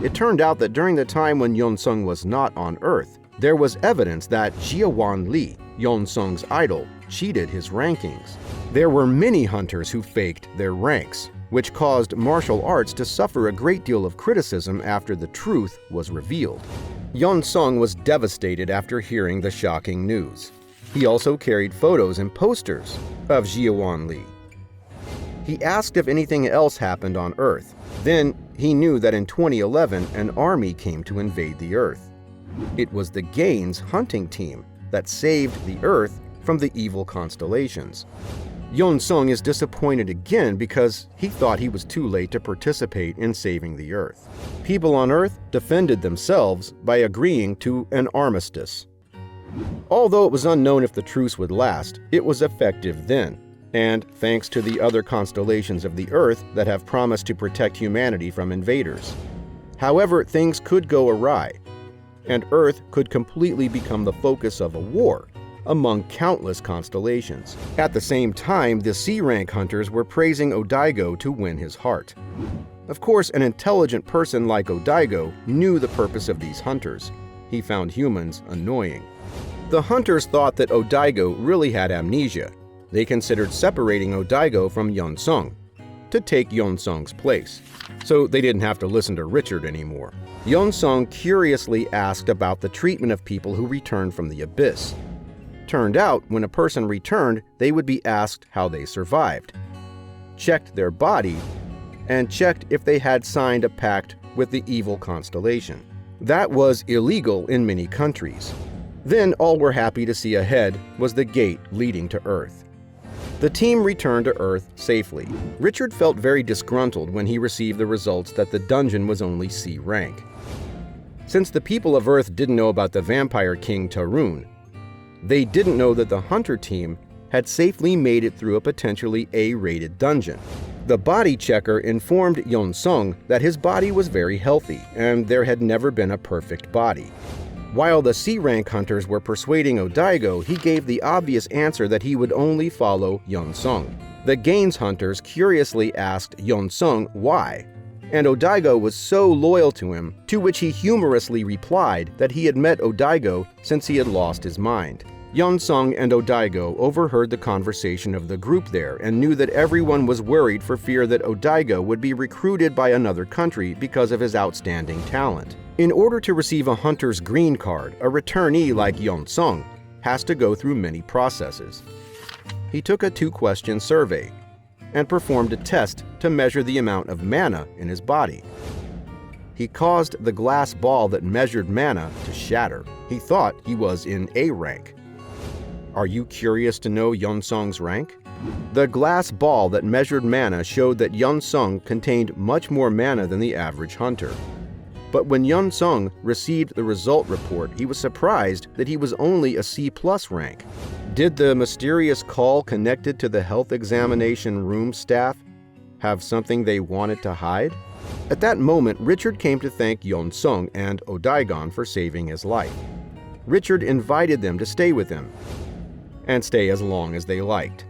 It turned out that during the time when Yeon-sung was not on Earth, there was evidence that Jiawan Lee, Yeon-sung's idol, cheated his rankings. There were many hunters who faked their ranks, which caused martial arts to suffer a great deal of criticism after the truth was revealed. Yeon-sung was devastated after hearing the shocking news. He also carried photos and posters of Jiawan Lee. He asked if anything else happened on Earth. Then he knew that in 2011 an army came to invade the Earth. It was the Gaines hunting team that saved the Earth from the evil constellations. Yeon-sung is disappointed again because he thought he was too late to participate in saving the Earth. People on Earth defended themselves by agreeing to an armistice. Although it was unknown if the truce would last, it was effective then, and thanks to the other constellations of the Earth that have promised to protect humanity from invaders. However, things could go awry, and Earth could completely become the focus of a war among countless constellations. At the same time, the C-rank hunters were praising Odaigo to win his heart. Of course, an intelligent person like Odaigo knew the purpose of these hunters. He found humans annoying. The hunters thought that Odaigo really had amnesia. They considered separating Odaigo from Yeon-sung to take Yeon-sung's place, so they didn't have to listen to Richard anymore. Yeon-sung curiously asked about the treatment of people who returned from the abyss. Turned out, when a person returned, they would be asked how they survived, checked their body, and checked if they had signed a pact with the evil constellation. That was illegal in many countries. Then all were happy to see ahead was the gate leading to Earth. The team returned to Earth safely. Richard felt very disgruntled when he received the results that the dungeon was only C rank. Since the people of Earth didn't know about the Vampire King Tarun, they didn't know that the hunter team had safely made it through a potentially A-rated dungeon. The body checker informed Yeon-sung that his body was very healthy and there had never been a perfect body. While the C-rank hunters were persuading Odaigo, he gave the obvious answer that he would only follow Yeon-sung. The Gaines hunters curiously asked Yeon-sung why, and Odaigo was so loyal to him, to which he humorously replied that he had met Odaigo since he had lost his mind. Yeon-sung and Odaigo overheard the conversation of the group there and knew that everyone was worried for fear that Odaigo would be recruited by another country because of his outstanding talent. In order to receive a hunter's green card, a returnee like Yeon-sung has to go through many processes. He took a 2-question survey and performed a test to measure the amount of mana in his body. He caused the glass ball that measured mana to shatter. He thought he was in A rank. Are you curious to know Yeon-sung's rank? The glass ball that measured mana showed that Yeon-sung contained much more mana than the average hunter. But when Yeon-sung received the result report, he was surprised that he was only a C+ rank. Did the mysterious call connected to the health examination room staff have something they wanted to hide? At that moment, Richard came to thank Yeon-sung and Odaigon for saving his life. Richard invited them to stay with him, and stay as long as they liked.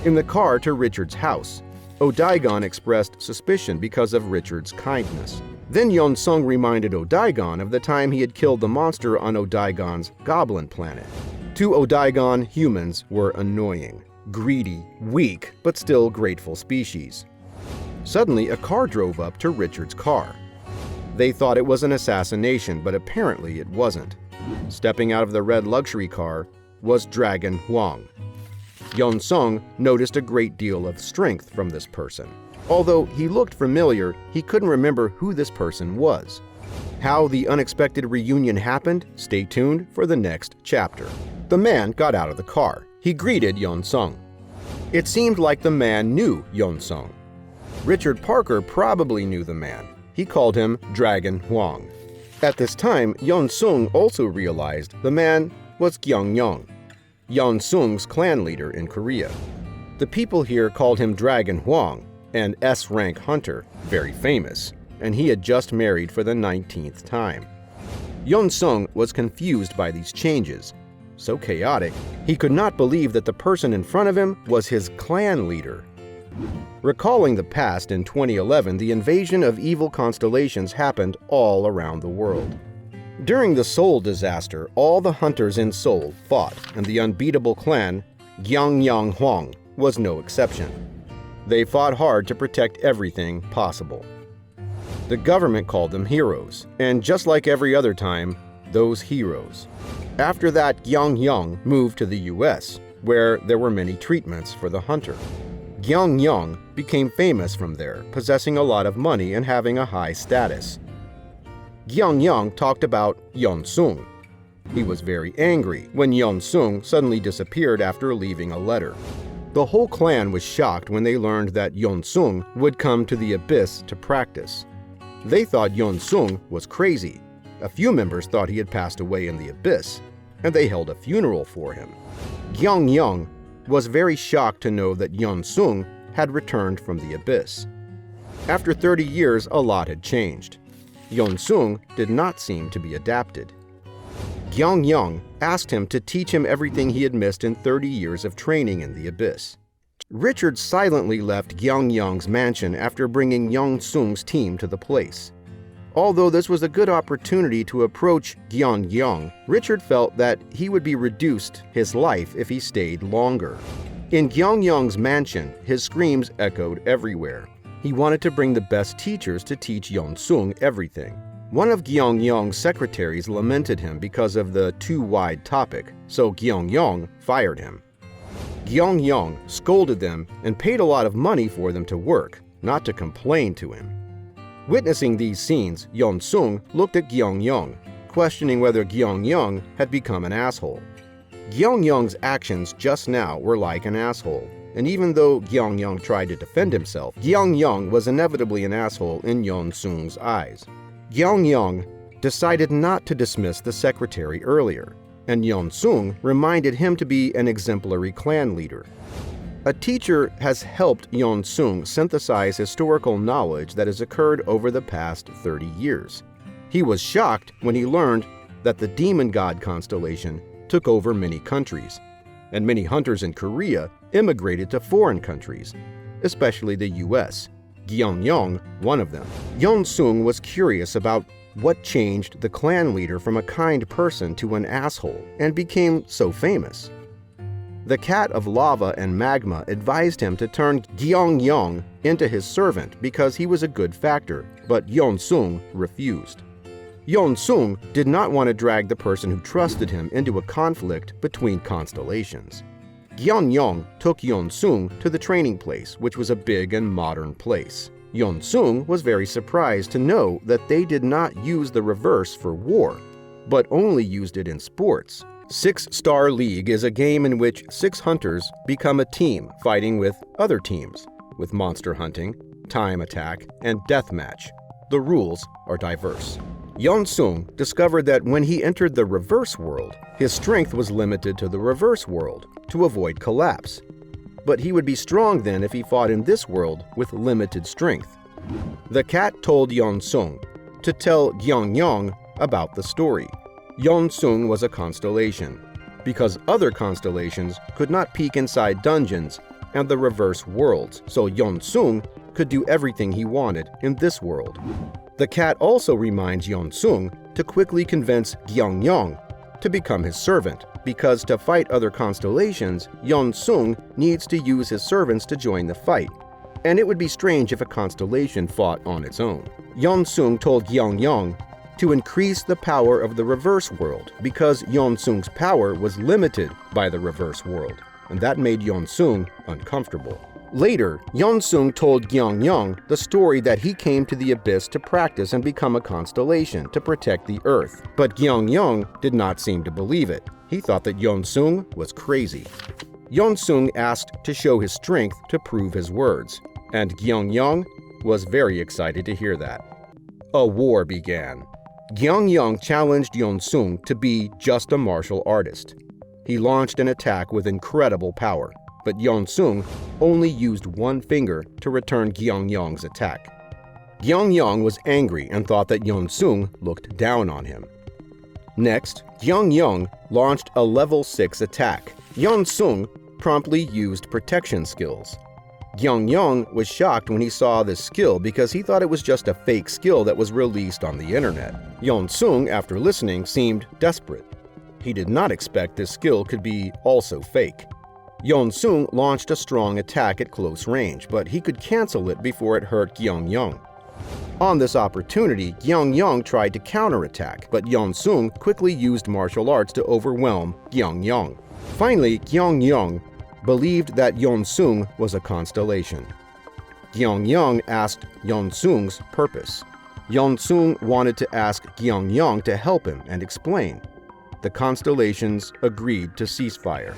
In the car to Richard's house, Odaigon expressed suspicion because of Richard's kindness. Then Yeon-sung reminded Odaigon of the time he had killed the monster on Odaigon's goblin planet. To Odaigon, humans were annoying, greedy, weak, but still grateful species. Suddenly, a car drove up to Richard's car. They thought it was an assassination, but apparently it wasn't. Stepping out of the red luxury car was Dragon Huang. Yeon-sung noticed a great deal of strength from this person. Although he looked familiar, he couldn't remember who this person was. How the unexpected reunion happened? Stay tuned for the next chapter. The man got out of the car. He greeted Yeon-sung. It seemed like the man knew Yeon-sung. Richard Parker probably knew the man. He called him Dragon Huang. At this time, Yeon-sung also realized the man was Gyeong-yong, Yeon-sung's clan leader in Korea. The people here called him Dragon Huang, an S-rank hunter, very famous, and he had just married for the 19th time. Yeon-sung was confused by these changes. So chaotic, he could not believe that the person in front of him was his clan leader. Recalling the past, in 2011, the invasion of evil constellations happened all around the world. During the Seoul disaster, all the hunters in Seoul fought, and the unbeatable clan, Gyeong-yong Hwang, was no exception. They fought hard to protect everything possible. The government called them heroes, and just like every other time, those heroes. After that, Gyeong-yong moved to the US, where there were many treatments for the hunter. Gyeong-yong became famous from there, possessing a lot of money and having a high status. Gyeong-yong talked about Yeon-sung. He was very angry when Yeon-sung suddenly disappeared after leaving a letter. The whole clan was shocked when they learned that Yeon-sung would come to the abyss to practice. They thought Yeon-sung was crazy. A few members thought he had passed away in the abyss, and they held a funeral for him. Gyeong-yong was very shocked to know that Yeon-sung had returned from the abyss. After 30 years, a lot had changed. Yeon-sung did not seem to be adapted. Gyeong-yong asked him to teach him everything he had missed in 30 years of training in the abyss. Richard silently left Gyeong-yong's mansion after bringing Yeon-sung's team to the place. Although this was a good opportunity to approach Gyeong-yong, Richard felt that he would be reduced his life if he stayed longer. In Gyeong-yong's mansion, his screams echoed everywhere. He wanted to bring the best teachers to teach Yeon-sung everything. One of Gyeong-yong's secretaries lamented him because of the too wide topic, so Gyeong-yong fired him. Gyeong-yong scolded them and paid a lot of money for them to work, not to complain to him. Witnessing these scenes, Yeon-sung looked at Gyeong-yong, questioning whether Gyeong-yong had become an asshole. Gyeong-yong's actions just now were like an asshole, and even though Gyeong-yong tried to defend himself, Gyeong-yong was inevitably an asshole in Yeon-sung's eyes. Gyeong-yong decided not to dismiss the secretary earlier, and Yeon-sung reminded him to be an exemplary clan leader. A teacher has helped Yeon-sung synthesize historical knowledge that has occurred over the past 30 years. He was shocked when he learned that the demon god constellation took over many countries, and many hunters in Korea immigrated to foreign countries, especially the US. Gyeong-yong, one of them. Yeon-sung was curious about what changed the clan leader from a kind person to an asshole and became so famous. The cat of lava and magma advised him to turn Gyeong-yong into his servant because he was a good factor, but Yeon-sung refused. Yeon-sung did not want to drag the person who trusted him into a conflict between constellations. Gyeong-yong took Yeon-sung to the training place, which was a big and modern place. Yeon-sung was very surprised to know that they did not use the reverse for war, but only used it in sports. Six-Star League is a game in which 6 hunters become a team fighting with other teams, with monster hunting, time attack, and deathmatch. The rules are diverse. Yeon-sung discovered that when he entered the reverse world, his strength was limited to the reverse world to avoid collapse. but he would be strong then if he fought in this world with limited strength. The cat told Yeon-sung to tell Gyeong-yong about the story. Yeon-sung was a constellation, because other constellations could not peek inside dungeons and the reverse worlds, so Yeon-sung could do everything he wanted in this world. The cat also reminds Yeon-sung to quickly convince Gyeong-yong to become his servant, because to fight other constellations, Yeon-sung needs to use his servants to join the fight, and it would be strange if a constellation fought on its own. Yeon-sung told Gyeong-yong to increase the power of the reverse world, because Yeon-sung's power was limited by the reverse world, and that made Yeon-sung uncomfortable. Later, Yeon-sung told Gyeong-yong the story that he came to the abyss to practice and become a constellation to protect the earth, but Gyeong-yong did not seem to believe it. He thought that Yeon-sung was crazy. Yeon-sung asked to show his strength to prove his words, and Gyeong-yong was very excited to hear that. A war began. Gyeong-yong challenged Yeon-sung to be just a martial artist. He launched an attack with incredible power, but Yeon-sung only used one finger to return Gyeong-yong's attack. Gyeong-yong was angry and thought that Yeon-sung looked down on him. Next, Gyeong-yong launched a level 6 attack. Yeon-sung promptly used protection skills. Gyeong-yong was shocked when he saw this skill because he thought it was just a fake skill that was released on the internet. Yeon-sung, after listening, seemed desperate. He did not expect this skill could be also fake. Yeon-sung launched a strong attack at close range, but he could cancel it before it hurt Gyeong-yong. On this opportunity, Gyeong-yong tried to counterattack, but Yeon-sung quickly used martial arts to overwhelm Gyeong-yong. Finally, Gyeong-yong believed that Yeon-sung was a constellation. Gyeong-yong asked Yeon-sung's purpose. Yeon-sung wanted to ask Gyeong-yong to help him and explain. The constellations agreed to ceasefire.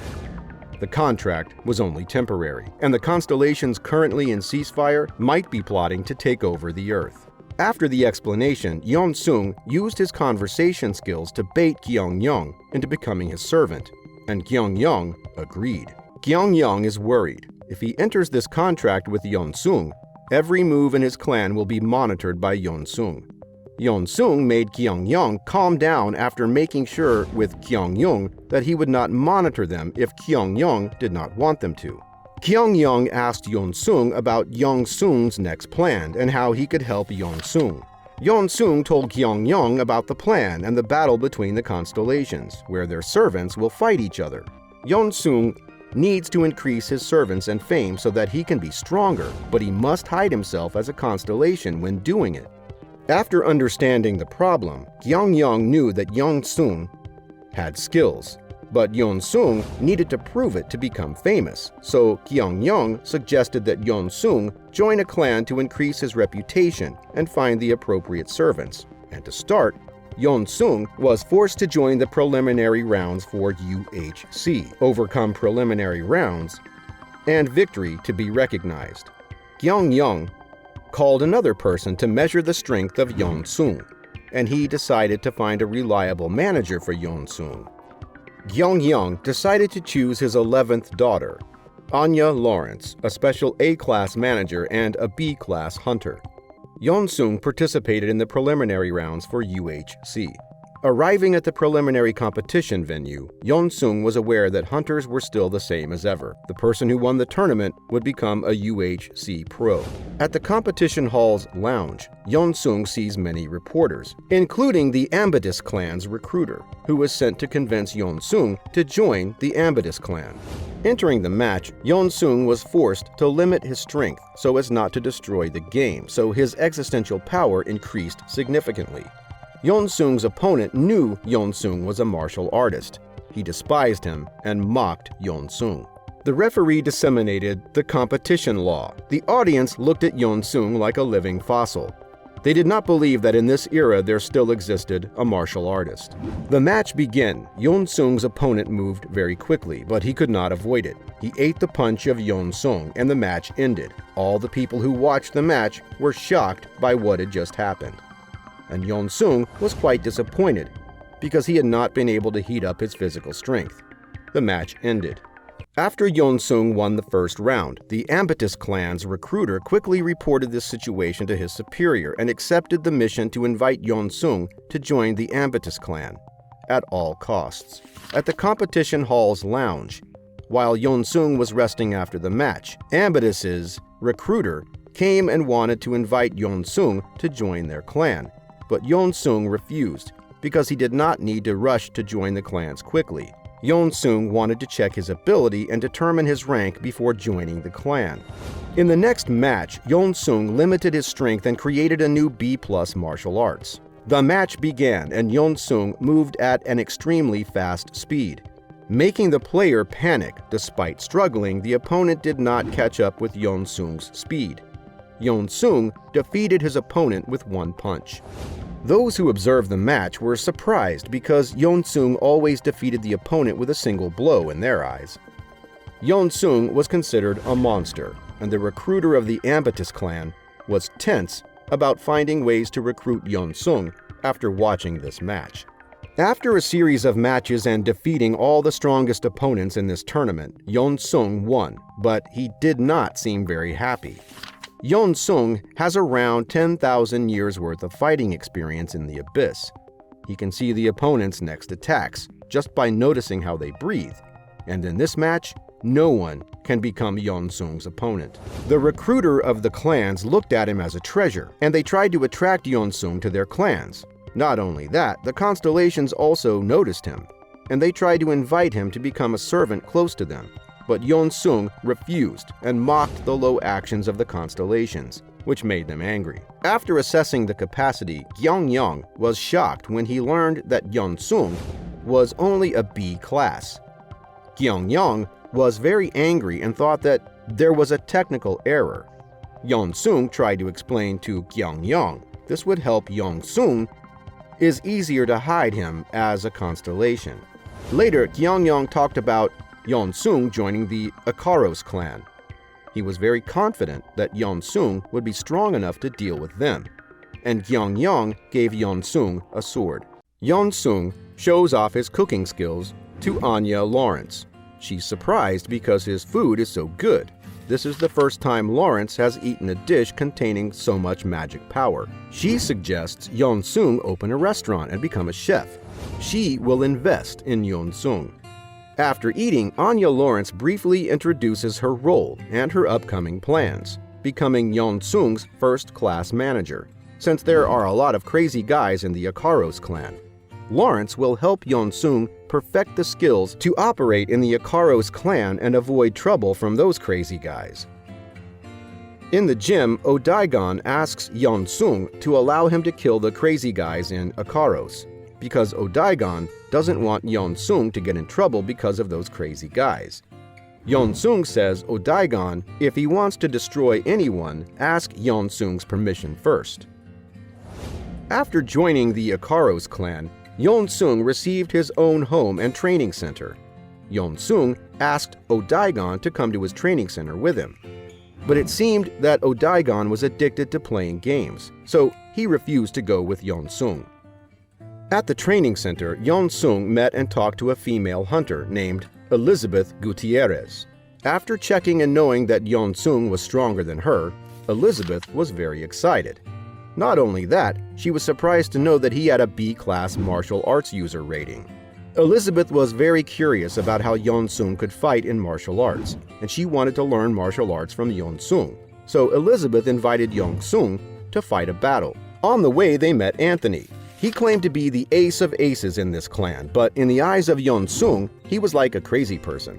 The contract was only temporary, and the constellations currently in ceasefire might be plotting to take over the Earth. After the explanation, Yeon-sung used his conversation skills to bait Gyeong-yong into becoming his servant, and Gyeong-yong agreed. Gyeong-yong is worried. If he enters this contract with Yeon-sung, every move in his clan will be monitored by Yeon-sung. Yeon-sung made Gyeong-yong calm down after making sure with Gyeong-yong that he would not monitor them if Gyeong-yong did not want them to. Gyeong-yong asked Yeon-sung about Yeon-sung's next plan and how he could help Yeon-sung. Yeon-sung told Gyeong-yong about the plan and the battle between the constellations, where their servants will fight each other. Yeon-sung needs to increase his servants and fame so that he can be stronger, but he must hide himself as a constellation when doing it. After understanding the problem, Gyeong-yong knew that Yeon-sung had skills, but Yeon-sung needed to prove it to become famous, so Gyeong-yong suggested that Yeon-sung join a clan to increase his reputation and find the appropriate servants. And to start, Yeon-sung was forced to join the preliminary rounds for UHC, overcome preliminary rounds, and victory to be recognized. Gyeong-yong called another person to measure the strength of Yeon-sung, and he decided to find a reliable manager for Yeon-sung. Gyeong-yong decided to choose his 11th daughter, Anya Lawrence, a special A-class manager and a B-class hunter. Yeon-sung participated in the preliminary rounds for UHC. Arriving at the preliminary competition venue, Yeon-sung was aware that hunters were still the same as ever. The person who won the tournament would become a UHC pro. At the competition hall's lounge, Yeon-sung sees many reporters, including the Ambidus clan's recruiter, who was sent to convince Yeon-sung to join the Ambidus clan. Entering the match, Yeon-sung was forced to limit his strength so as not to destroy the game, so his existential power increased significantly. Yeon-sung's opponent knew Yeon-sung was a martial artist. He despised him and mocked Yeon-sung. The referee disseminated the competition law. The audience looked at Yeon-sung like a living fossil. They did not believe that in this era there still existed a martial artist. The match began. Yeon-sung's opponent moved very quickly, but he could not avoid it. He ate the punch of Yeon-sung, and the match ended. All the people who watched the match were shocked by what had just happened. And Yeon-sung was quite disappointed because he had not been able to heat up his physical strength. The match ended. After Yeon-sung won the first round, the Ambitus clan's recruiter quickly reported this situation to his superior and accepted the mission to invite Yeon-sung to join the Ambitus clan at all costs. At the competition hall's lounge, while Yeon-sung was resting after the match, Ambitus's recruiter came and wanted to invite Yeon-sung to join their clan, but Yeon-sung refused because he did not need to rush to join the clans quickly. Yeon-sung wanted to check his ability and determine his rank before joining the clan. In the next match, Yeon-sung limited his strength and created a new B+ martial arts. The match began and Yeon-sung moved at an extremely fast speed. Making the player panic. Despite struggling, the opponent did not catch up with Yeon-sung's speed. Yeon-sung defeated his opponent with one punch. Those who observed the match were surprised because Yeon-sung always defeated the opponent with a single blow in their eyes. Yeon-sung was considered a monster, and the recruiter of the Ambitus clan was tense about finding ways to recruit Yeon-sung after watching this match. After a series of matches and defeating all the strongest opponents in this tournament, Yeon-sung won, but he did not seem very happy. Yeon-sung has around 10,000 years worth of fighting experience in the abyss. He can see the opponent's next attacks just by noticing how they breathe, and in this match, no one can become Yeon-sung's opponent. The recruiter of the clans looked at him as a treasure, and they tried to attract Yeon-sung to their clans. Not only that, the Constellations also noticed him, and they tried to invite him to become a servant close to them. But Yeon-sung refused and mocked the low actions of the Constellations, which made them angry. After assessing the capacity, Gyeongyang was shocked when he learned that Yeon-sung was only a B class. Gyeongyang was very angry and thought that there was a technical error. Yeon-sung tried to explain to Gyeongyang this would help Yeon-sung is easier to hide him as a constellation. Later, Gyeongyang talked about Yeon-sung joining the Ikaros clan. He was very confident that Yeon-sung would be strong enough to deal with them, and Gyeongyang gave Yeon-sung a sword. Yeon-sung shows off his cooking skills to Anya Lawrence. She's surprised because his food is so good. This is the first time Lawrence has eaten a dish containing so much magic power. She suggests Yeon-sung open a restaurant and become a chef. She will invest in Yeon-sung. After eating, Anya Lawrence briefly introduces her role and her upcoming plans, becoming Yeon-sung's first-class manager, since there are a lot of crazy guys in the Ikaros clan. Lawrence will help Yeon-sung perfect the skills to operate in the Ikaros clan and avoid trouble from those crazy guys. In the gym, Odaigon asks Yeon-sung to allow him to kill the crazy guys in Ikaros, because Odaigon doesn't want Yeon-sung to get in trouble because of those crazy guys. Yeon-sung says Odaigon, if he wants to destroy anyone, ask Yeon-sung's permission first. After joining the Ikaros clan, Yeon-sung received his own home and training center. Yeon-sung asked Odaigon to come to his training center with him. But it seemed that Odaigon was addicted to playing games, so he refused to go with Yeon-sung. At the training center, Yeon-sung met and talked to a female hunter named Elizabeth Gutierrez. After checking and knowing that Yeon-sung was stronger than her, Elizabeth was very excited. Not only that, she was surprised to know that he had a B-class martial arts user rating. Elizabeth was very curious about how Yeon-sung could fight in martial arts, and she wanted to learn martial arts from Yeon-sung. So Elizabeth invited Yeon-sung to fight a battle. On the way, they met Anthony. He claimed to be the ace of aces in this clan, but in the eyes of Yeon-sung, he was like a crazy person.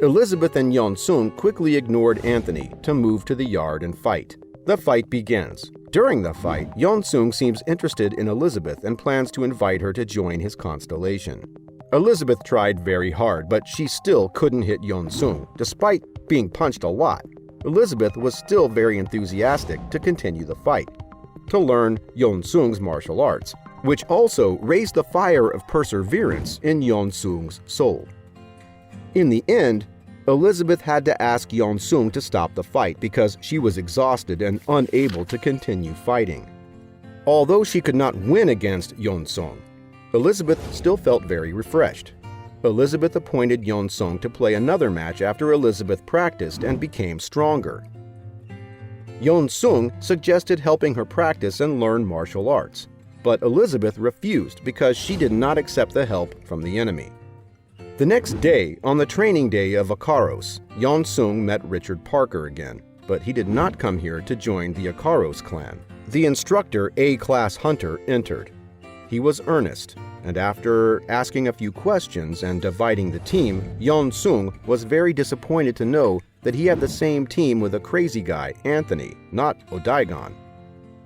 Elizabeth and Yeon-sung quickly ignored Anthony to move to the yard and fight. The fight begins. During the fight, Yeon-sung seems interested in Elizabeth and plans to invite her to join his constellation. Elizabeth tried very hard, but she still couldn't hit Yeon-sung, despite being punched a lot. Elizabeth was still very enthusiastic to continue the fight, to learn Yeon-sung's martial arts, which also raised the fire of perseverance in Yeon-sung's soul. In the end, Elizabeth had to ask Yeon-sung to stop the fight because she was exhausted and unable to continue fighting. Although she could not win against Yeon-sung, Elizabeth still felt very refreshed. Elizabeth appointed Yeon-sung to play another match after Elizabeth practiced and became stronger. Yeon-sung suggested helping her practice and learn martial arts, but Elizabeth refused because she did not accept the help from the enemy. The next day, on the training day of Ikaros, Yeon-sung met Richard Parker again, but he did not come here to join the Ikaros clan. The instructor, A-class Hunter, entered. He was earnest, and after asking a few questions and dividing the team, Yeon-sung was very disappointed to know that he had the same team with a crazy guy, Anthony, not Odaigon.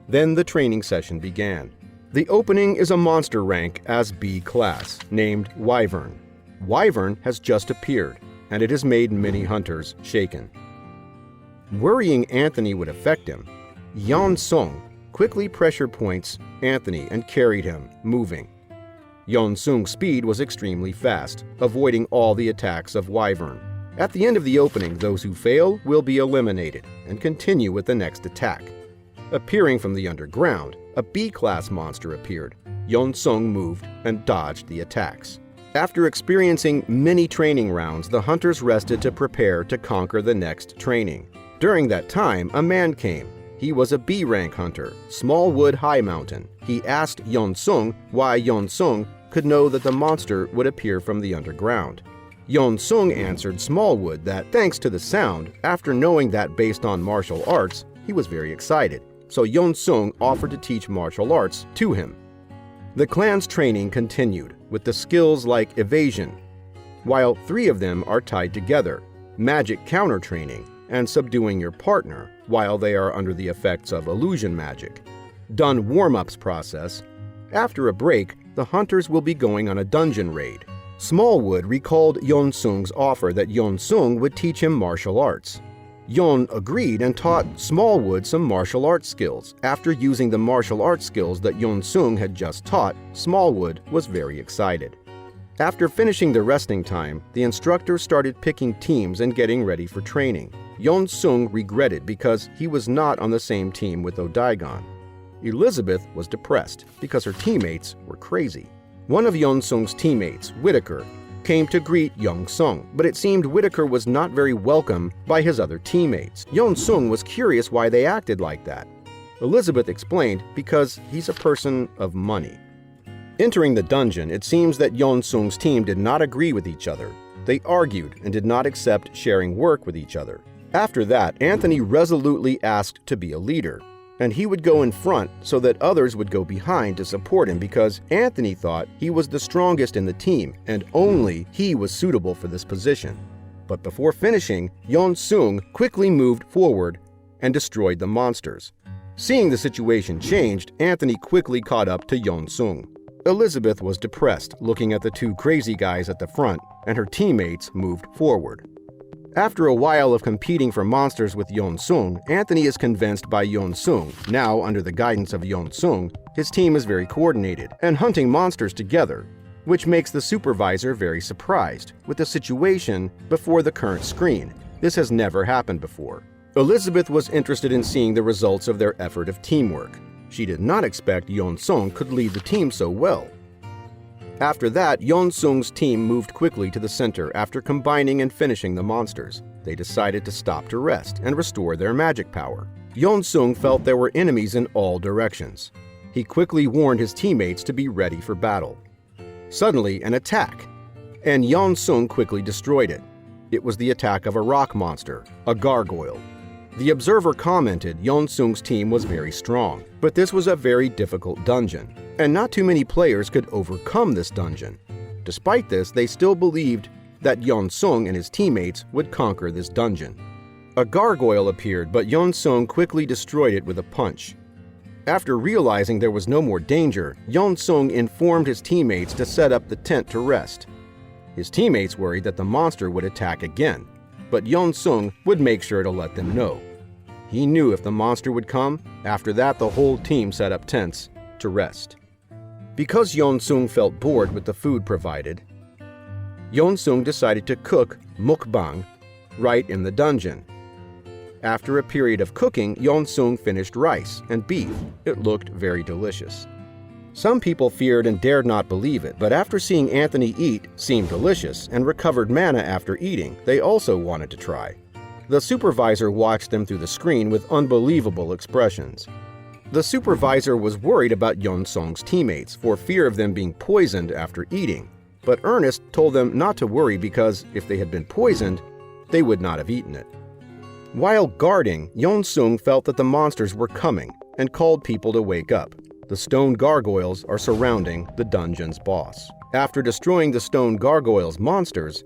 Then the training session began. The opening is a monster rank as B-class, named Wyvern. Wyvern has just appeared, and it has made many hunters shaken. Worrying Anthony would affect him, Yeon-sung quickly pressure points Anthony and carried him, moving. Yeon-sung's speed was extremely fast, avoiding all the attacks of Wyvern. At the end of the opening, those who fail will be eliminated and continue with the next attack. Appearing from the underground, a B-class monster appeared. Yeon-sung moved and dodged the attacks. After experiencing many training rounds, the hunters rested to prepare to conquer the next training. During that time, a man came. He was a B-rank hunter, Smallwood High Mountain. He asked Yeon-sung why Yeon-sung could know that the monster would appear from the underground. Yeon-sung answered Smallwood that thanks to the sound, after knowing that based on martial arts, he was very excited. So Yeon-sung offered to teach martial arts to him. The clan's training continued with the skills like evasion, while 3 of them are tied together, magic counter training, and subduing your partner while they are under the effects of illusion magic. Done warm-ups process. After a break, the hunters will be going on a dungeon raid. Smallwood recalled Yeon-sung's offer that Yeon-sung would teach him martial arts. Yeon agreed and taught Smallwood some martial arts skills. After using the martial arts skills that Yeon-sung had just taught, Smallwood was very excited. After finishing the resting time, the instructor started picking teams and getting ready for training. Yeon-sung regretted because he was not on the same team with Odaigon. Elizabeth was depressed because her teammates were crazy. One of Yeon-sung's teammates, Whitaker, came to greet Yeon-sung, but it seemed Whitaker was not very welcome by his other teammates. Yeon-sung was curious why they acted like that. Elizabeth explained because he's a person of money. Entering the dungeon, it seems that Yeon-sung's team did not agree with each other. They argued and did not accept sharing work with each other. After that, Anthony resolutely asked to be a leader, and he would go in front so that others would go behind to support him because Anthony thought he was the strongest in the team and only he was suitable for this position. But before finishing, Yeon-sung quickly moved forward and destroyed the monsters. Seeing the situation changed, Anthony quickly caught up to Yeon-sung. Elizabeth was depressed looking at the 2 crazy guys at the front, and her teammates moved forward. After a while of competing for monsters with Yeon-sung, Anthony is convinced by Yeon-sung. Now, under the guidance of Yeon-sung, his team is very coordinated and hunting monsters together, which makes the supervisor very surprised with the situation before the current screen. This has never happened before. Elizabeth was interested in seeing the results of their effort of teamwork. She did not expect Yeon-sung could lead the team so well. After that, Yeon-sung's team moved quickly to the center after combining and finishing the monsters. They decided to stop to rest and restore their magic power. Yeon-sung felt there were enemies in all directions. He quickly warned his teammates to be ready for battle. Suddenly, an attack, and Yeon-sung quickly destroyed it. It was the attack of a rock monster, a gargoyle. The observer commented Yeon-sung's team was very strong, but this was a very difficult dungeon, and not too many players could overcome this dungeon. Despite this, they still believed that Yeon-sung and his teammates would conquer this dungeon. A gargoyle appeared, but Yeon-sung quickly destroyed it with a punch. After realizing there was no more danger, Yeon-sung informed his teammates to set up the tent to rest. His teammates worried that the monster would attack again, but Yeon-sung would make sure to let them know. He knew if the monster would come. After that, the whole team set up tents to rest. Because Yeon-sung felt bored with the food provided, Yeon-sung decided to cook mukbang right in the dungeon. After a period of cooking, Yeon-sung finished rice and beef. It looked very delicious. Some people feared and dared not believe it, but after seeing Anthony eat seemed delicious and recovered mana after eating, they also wanted to try. The supervisor watched them through the screen with unbelievable expressions. The supervisor was worried about Yeon-sung's teammates for fear of them being poisoned after eating, but Ernest told them not to worry because if they had been poisoned, they would not have eaten it. While guarding, Yeon-sung felt that the monsters were coming and called people to wake up. The stone gargoyles are surrounding the dungeon's boss. After destroying the stone gargoyles' monsters,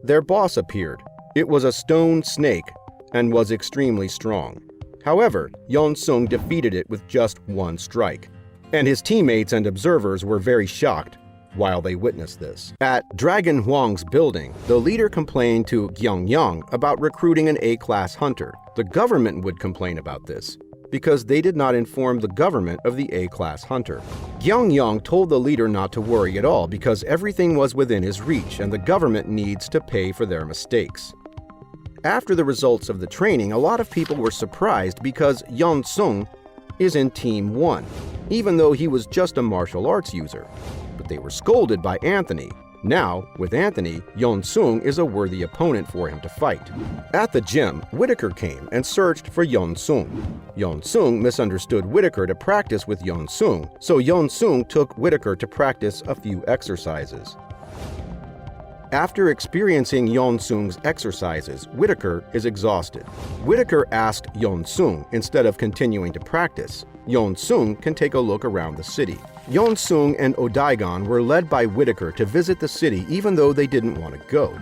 their boss appeared. It was a stone snake and was extremely strong. However, Yeon-sung defeated it with just one strike, and his teammates and observers were very shocked while they witnessed this. At Dragon Huang's building, the leader complained to Gyeongyang about recruiting an A-class hunter. The government would complain about this because they did not inform the government of the A-class hunter. Gyeongyang told the leader not to worry at all because everything was within his reach and the government needs to pay for their mistakes. After the results of the training, a lot of people were surprised because Yeon-sung is in Team 1, even though he was just a martial arts user. But they were scolded by Anthony. Now, with Anthony, Yeon-sung is a worthy opponent for him to fight. At the gym, Whitaker came and searched for Yeon-sung. Yeon-sung misunderstood Whitaker to practice with Yeon-sung, so Yeon-sung took Whitaker to practice a few exercises. After experiencing Yeon-sung's exercises, Whitaker is exhausted. Whitaker asked Yeon-sung instead of continuing to practice. Yeon-sung can take a look around the city. Yeon-sung and Odaigon were led by Whitaker to visit the city even though they didn't want to go.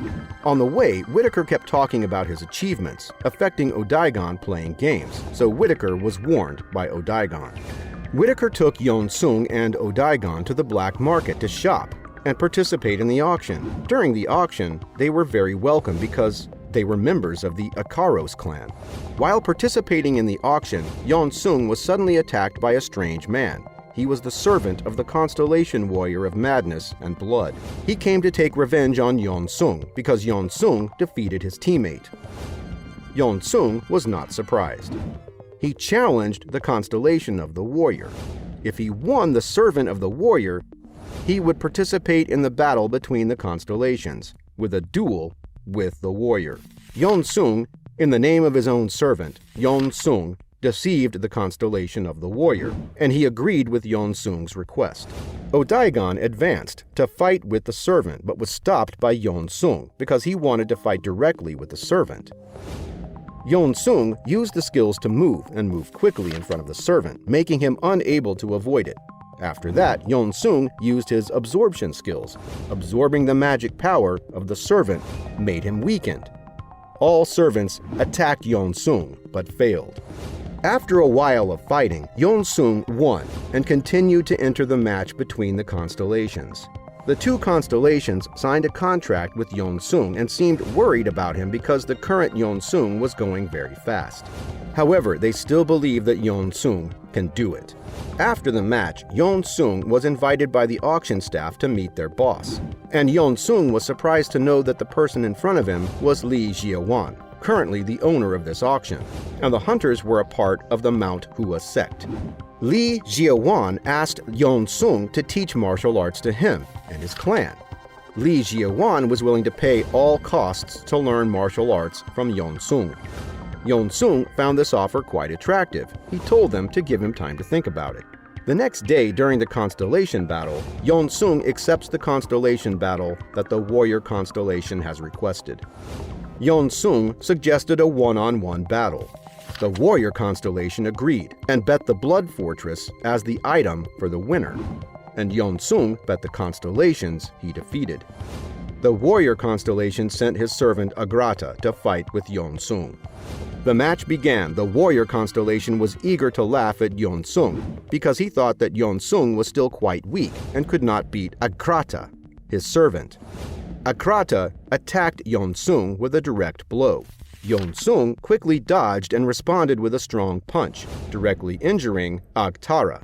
On the way, Whitaker kept talking about his achievements, affecting Odaigon playing games, so Whitaker was warned by Odaigon. Whitaker took Yeon-sung and Odaigon to the black market to shop and participate in the auction. During the auction, they were very welcome because they were members of the Akaros clan. While participating in the auction, Yeon-sung was suddenly attacked by a strange man. He was the servant of the Constellation warrior of madness and blood. He came to take revenge on Yeon-sung because Yeon-sung defeated his teammate. Yeon-sung was not surprised. He challenged the Constellation of the warrior. If he won the servant of the warrior, he would participate in the battle between the constellations, with a duel with the warrior. Yeon-sung, in the name of his own servant, Yeon-sung, deceived the Constellation of the warrior, and he agreed with Yeon-sung's request. Odaigon advanced to fight with the servant, but was stopped by Yeon-sung because he wanted to fight directly with the servant. Yeon-sung used the skills to move and move quickly in front of the servant, making him unable to avoid it. After that, Yeon-sung used his absorption skills. Absorbing the magic power of the servant made him weakened. All servants attacked Yeon-sung, but failed. After a while of fighting, Yeon-sung won and continued to enter the match between the constellations. The two constellations signed a contract with Yeon-sung and seemed worried about him because the current Yeon-sung was going very fast. However, they still believe that Yeon-sung can do it. After the match, Yeon-sung was invited by the auction staff to meet their boss. And Yeon-sung was surprised to know that the person in front of him was Lee Jie-won, currently the owner of this auction, and the hunters were a part of the Mount Hua sect. Lee Jie-won asked Yeon-sung to teach martial arts to him and his clan. Lee Jie-won was willing to pay all costs to learn martial arts from Yeon-sung. Yeon-sung found this offer quite attractive. He told them to give him time to think about it. The next day, during the constellation battle, Yeon-sung accepts the constellation battle that the warrior constellation has requested. Yeon-sung suggested a one-on-one battle. The warrior constellation agreed and bet the blood fortress as the item for the winner, and Yeon-sung bet the constellations he defeated. The warrior constellation sent his servant Agrata to fight with Yeon-sung. The match began. The warrior constellation was eager to laugh at Yeon-sung because he thought that Yeon-sung was still quite weak and could not beat Agrata, his servant. Agrata attacked Yeon-sung with a direct blow. Yeon-sung quickly dodged and responded with a strong punch, directly injuring Agtara.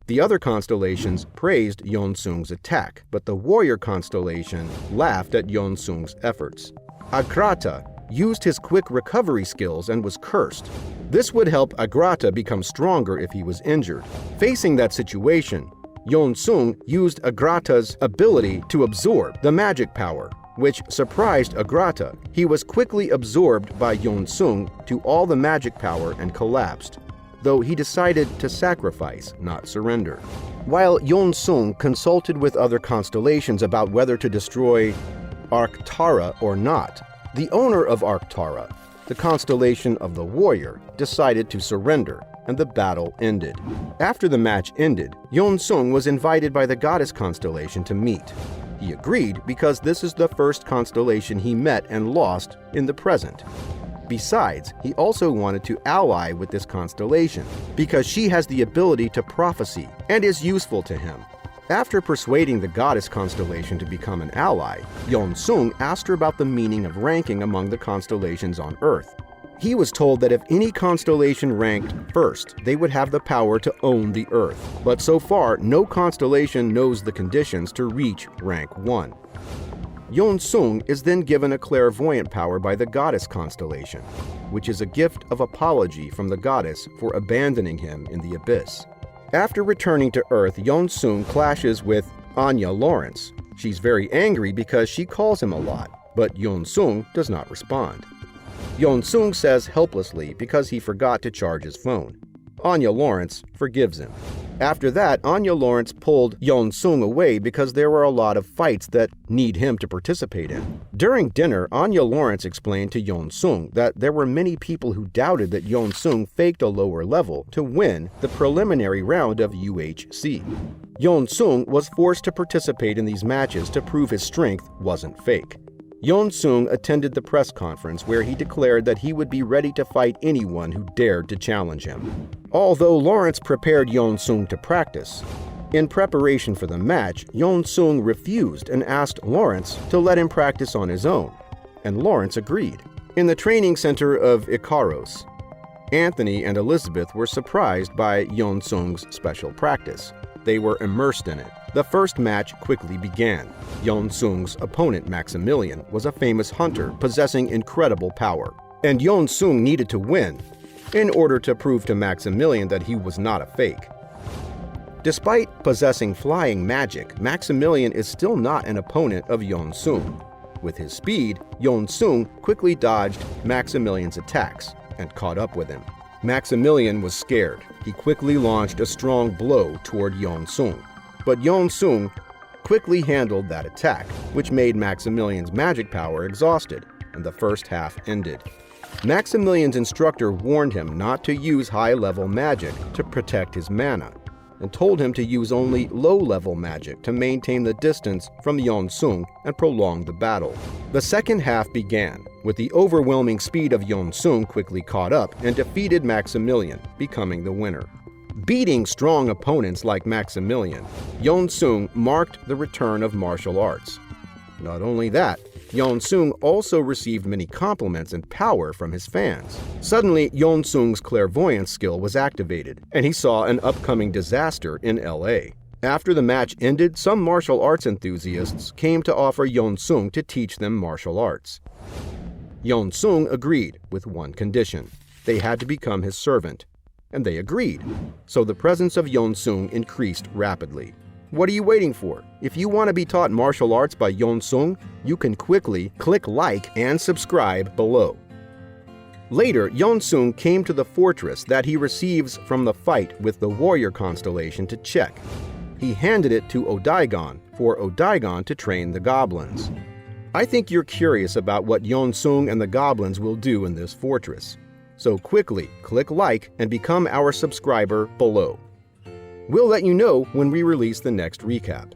The other constellations praised Yeon-sung's attack, but the warrior constellation laughed at Yeon-sung's efforts. Agrata used his quick recovery skills and was cursed. This would help Agrata become stronger if he was injured. Facing that situation, Yeon-sung used Agrata's ability to absorb the magic power, which surprised Agrata. He was quickly absorbed by Yeon-sung to all the magic power and collapsed, though he decided to sacrifice, not surrender. While Yeon-sung consulted with other constellations about whether to destroy Arctara or not, the owner of Arctara, the constellation of the warrior, decided to surrender, and the battle ended. After the match ended, Yeon-sung was invited by the goddess constellation to meet. He agreed because this is the first constellation he met and lost in the present. Besides, he also wanted to ally with this constellation because she has the ability to prophesy and is useful to him. After persuading the goddess constellation to become an ally, Yeon-sung asked her about the meaning of ranking among the constellations on Earth. He was told that if any constellation ranked first, they would have the power to own the Earth. But so far, no constellation knows the conditions to reach rank 1. Yeon-sung is then given a clairvoyant power by the goddess constellation, which is a gift of apology from the goddess for abandoning him in the abyss. After returning to Earth, Yeon-sung clashes with Anya Lawrence. She's very angry because she calls him a lot, but Yeon-sung does not respond. Yeon-sung says helplessly because he forgot to charge his phone. Anya Lawrence forgives him. After that, Anya Lawrence pulled Yeon-sung away because there were a lot of fights that need him to participate in. During dinner, Anya Lawrence explained to Yeon-sung that there were many people who doubted that Yeon-sung faked a lower level to win the preliminary round of UHC. Yeon-sung was forced to participate in these matches to prove his strength wasn't fake. Yeon-sung attended the press conference where he declared that he would be ready to fight anyone who dared to challenge him. Although Lawrence prepared Yeon-sung to practice, in preparation for the match, Yeon-sung refused and asked Lawrence to let him practice on his own, and Lawrence agreed. In the training center of Ikaros, Anthony and Elizabeth were surprised by Yeon-sung's special practice. They were immersed in it. The first match quickly began. Yeon-sung's opponent, Maximilian, was a famous hunter possessing incredible power, and Yeon-sung needed to win in order to prove to Maximilian that he was not a fake. Despite possessing flying magic, Maximilian is still not an opponent of Yeon-sung. With his speed, Yeon-sung quickly dodged Maximilian's attacks and caught up with him. Maximilian was scared. He quickly launched a strong blow toward Yeon-sung. But Yeon-sung quickly handled that attack, which made Maximilian's magic power exhausted, and the first half ended. Maximilian's instructor warned him not to use high-level magic to protect his mana, and told him to use only low-level magic to maintain the distance from Yeon-sung and prolong the battle. The second half began, with the overwhelming speed of Yeon-sung quickly caught up and defeated Maximilian, becoming the winner. Beating strong opponents like Maximilian, Yeon-sung marked the return of martial arts. Not only that, Yeon-sung also received many compliments and power from his fans. Suddenly, Yeon-sung's clairvoyance skill was activated, and he saw an upcoming disaster in LA. After the match ended, some martial arts enthusiasts came to offer Yeon-sung to teach them martial arts. Yeon-sung agreed with one condition. They had to become his servant. And they agreed. So the presence of Yeon-sung increased rapidly. What are you waiting for? If you want to be taught martial arts by Yeon-sung, you can quickly click like and subscribe below. Later, Yeon-sung came to the fortress that he receives from the fight with the warrior constellation to check. He handed it to Odaigon for Odaigon to train the goblins. I think you're curious about what Yeon-sung and the goblins will do in this fortress. So quickly click like and become our subscriber below. We'll let you know when we release the next recap.